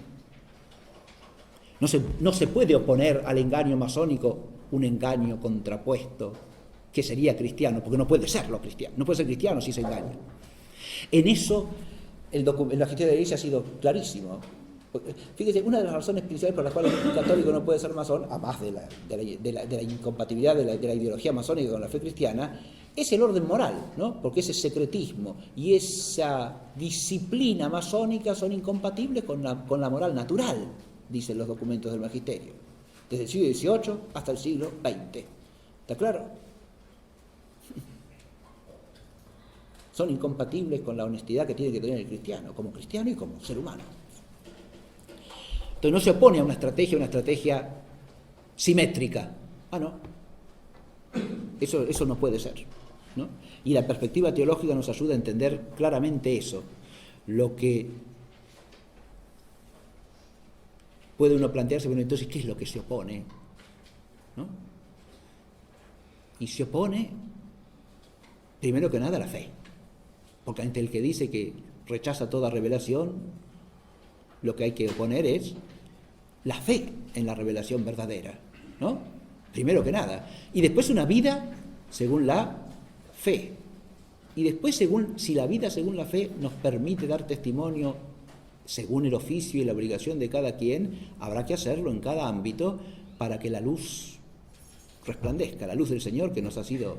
No se puede oponer al engaño masónico un engaño contrapuesto que sería cristiano, porque no puede serlo cristiano, no puede ser cristiano si se engaña. En eso el magisterio de la Iglesia ha sido clarísimo. Fíjese, una de las razones principales por las cuales un católico no puede ser masón, además de la incompatibilidad de la ideología masónica con la fe cristiana, es el orden moral, ¿no? Porque ese secretismo y esa disciplina masónica son incompatibles con la moral natural, dicen los documentos del magisterio, desde el siglo XVIII hasta el siglo XX. ¿Está claro? Son incompatibles con la honestidad que tiene que tener el cristiano y como ser humano. Entonces no se opone a una estrategia simétrica. No. Eso no puede ser, ¿no? Y la perspectiva teológica nos ayuda a entender claramente eso. Lo que puede uno plantearse, bueno, entonces, ¿qué es lo que se opone? ¿No? Y se opone, primero que nada, a la fe. Porque ante el que dice que rechaza toda revelación, lo que hay que oponer es la fe en la revelación verdadera, ¿no? Primero que nada. Y después una vida según la fe. Y después, si la vida según la fe nos permite dar testimonio según el oficio y la obligación de cada quien, habrá que hacerlo en cada ámbito para que la luz resplandezca, la luz del Señor que nos ha sido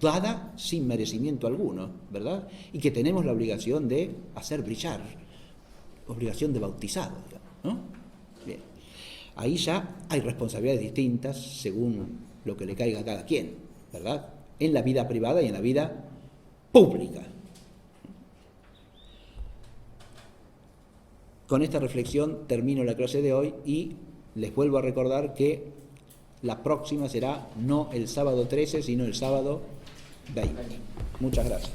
dada sin merecimiento alguno, ¿verdad? Y que tenemos la obligación de hacer brillar, obligación de bautizado, ¿no? Bien. Ahí ya hay responsabilidades distintas según lo que le caiga a cada quien, ¿verdad? En la vida privada y en la vida pública. Con esta reflexión termino la clase de hoy y les vuelvo a recordar que la próxima será no el sábado 13, sino el sábado 20. Muchas gracias.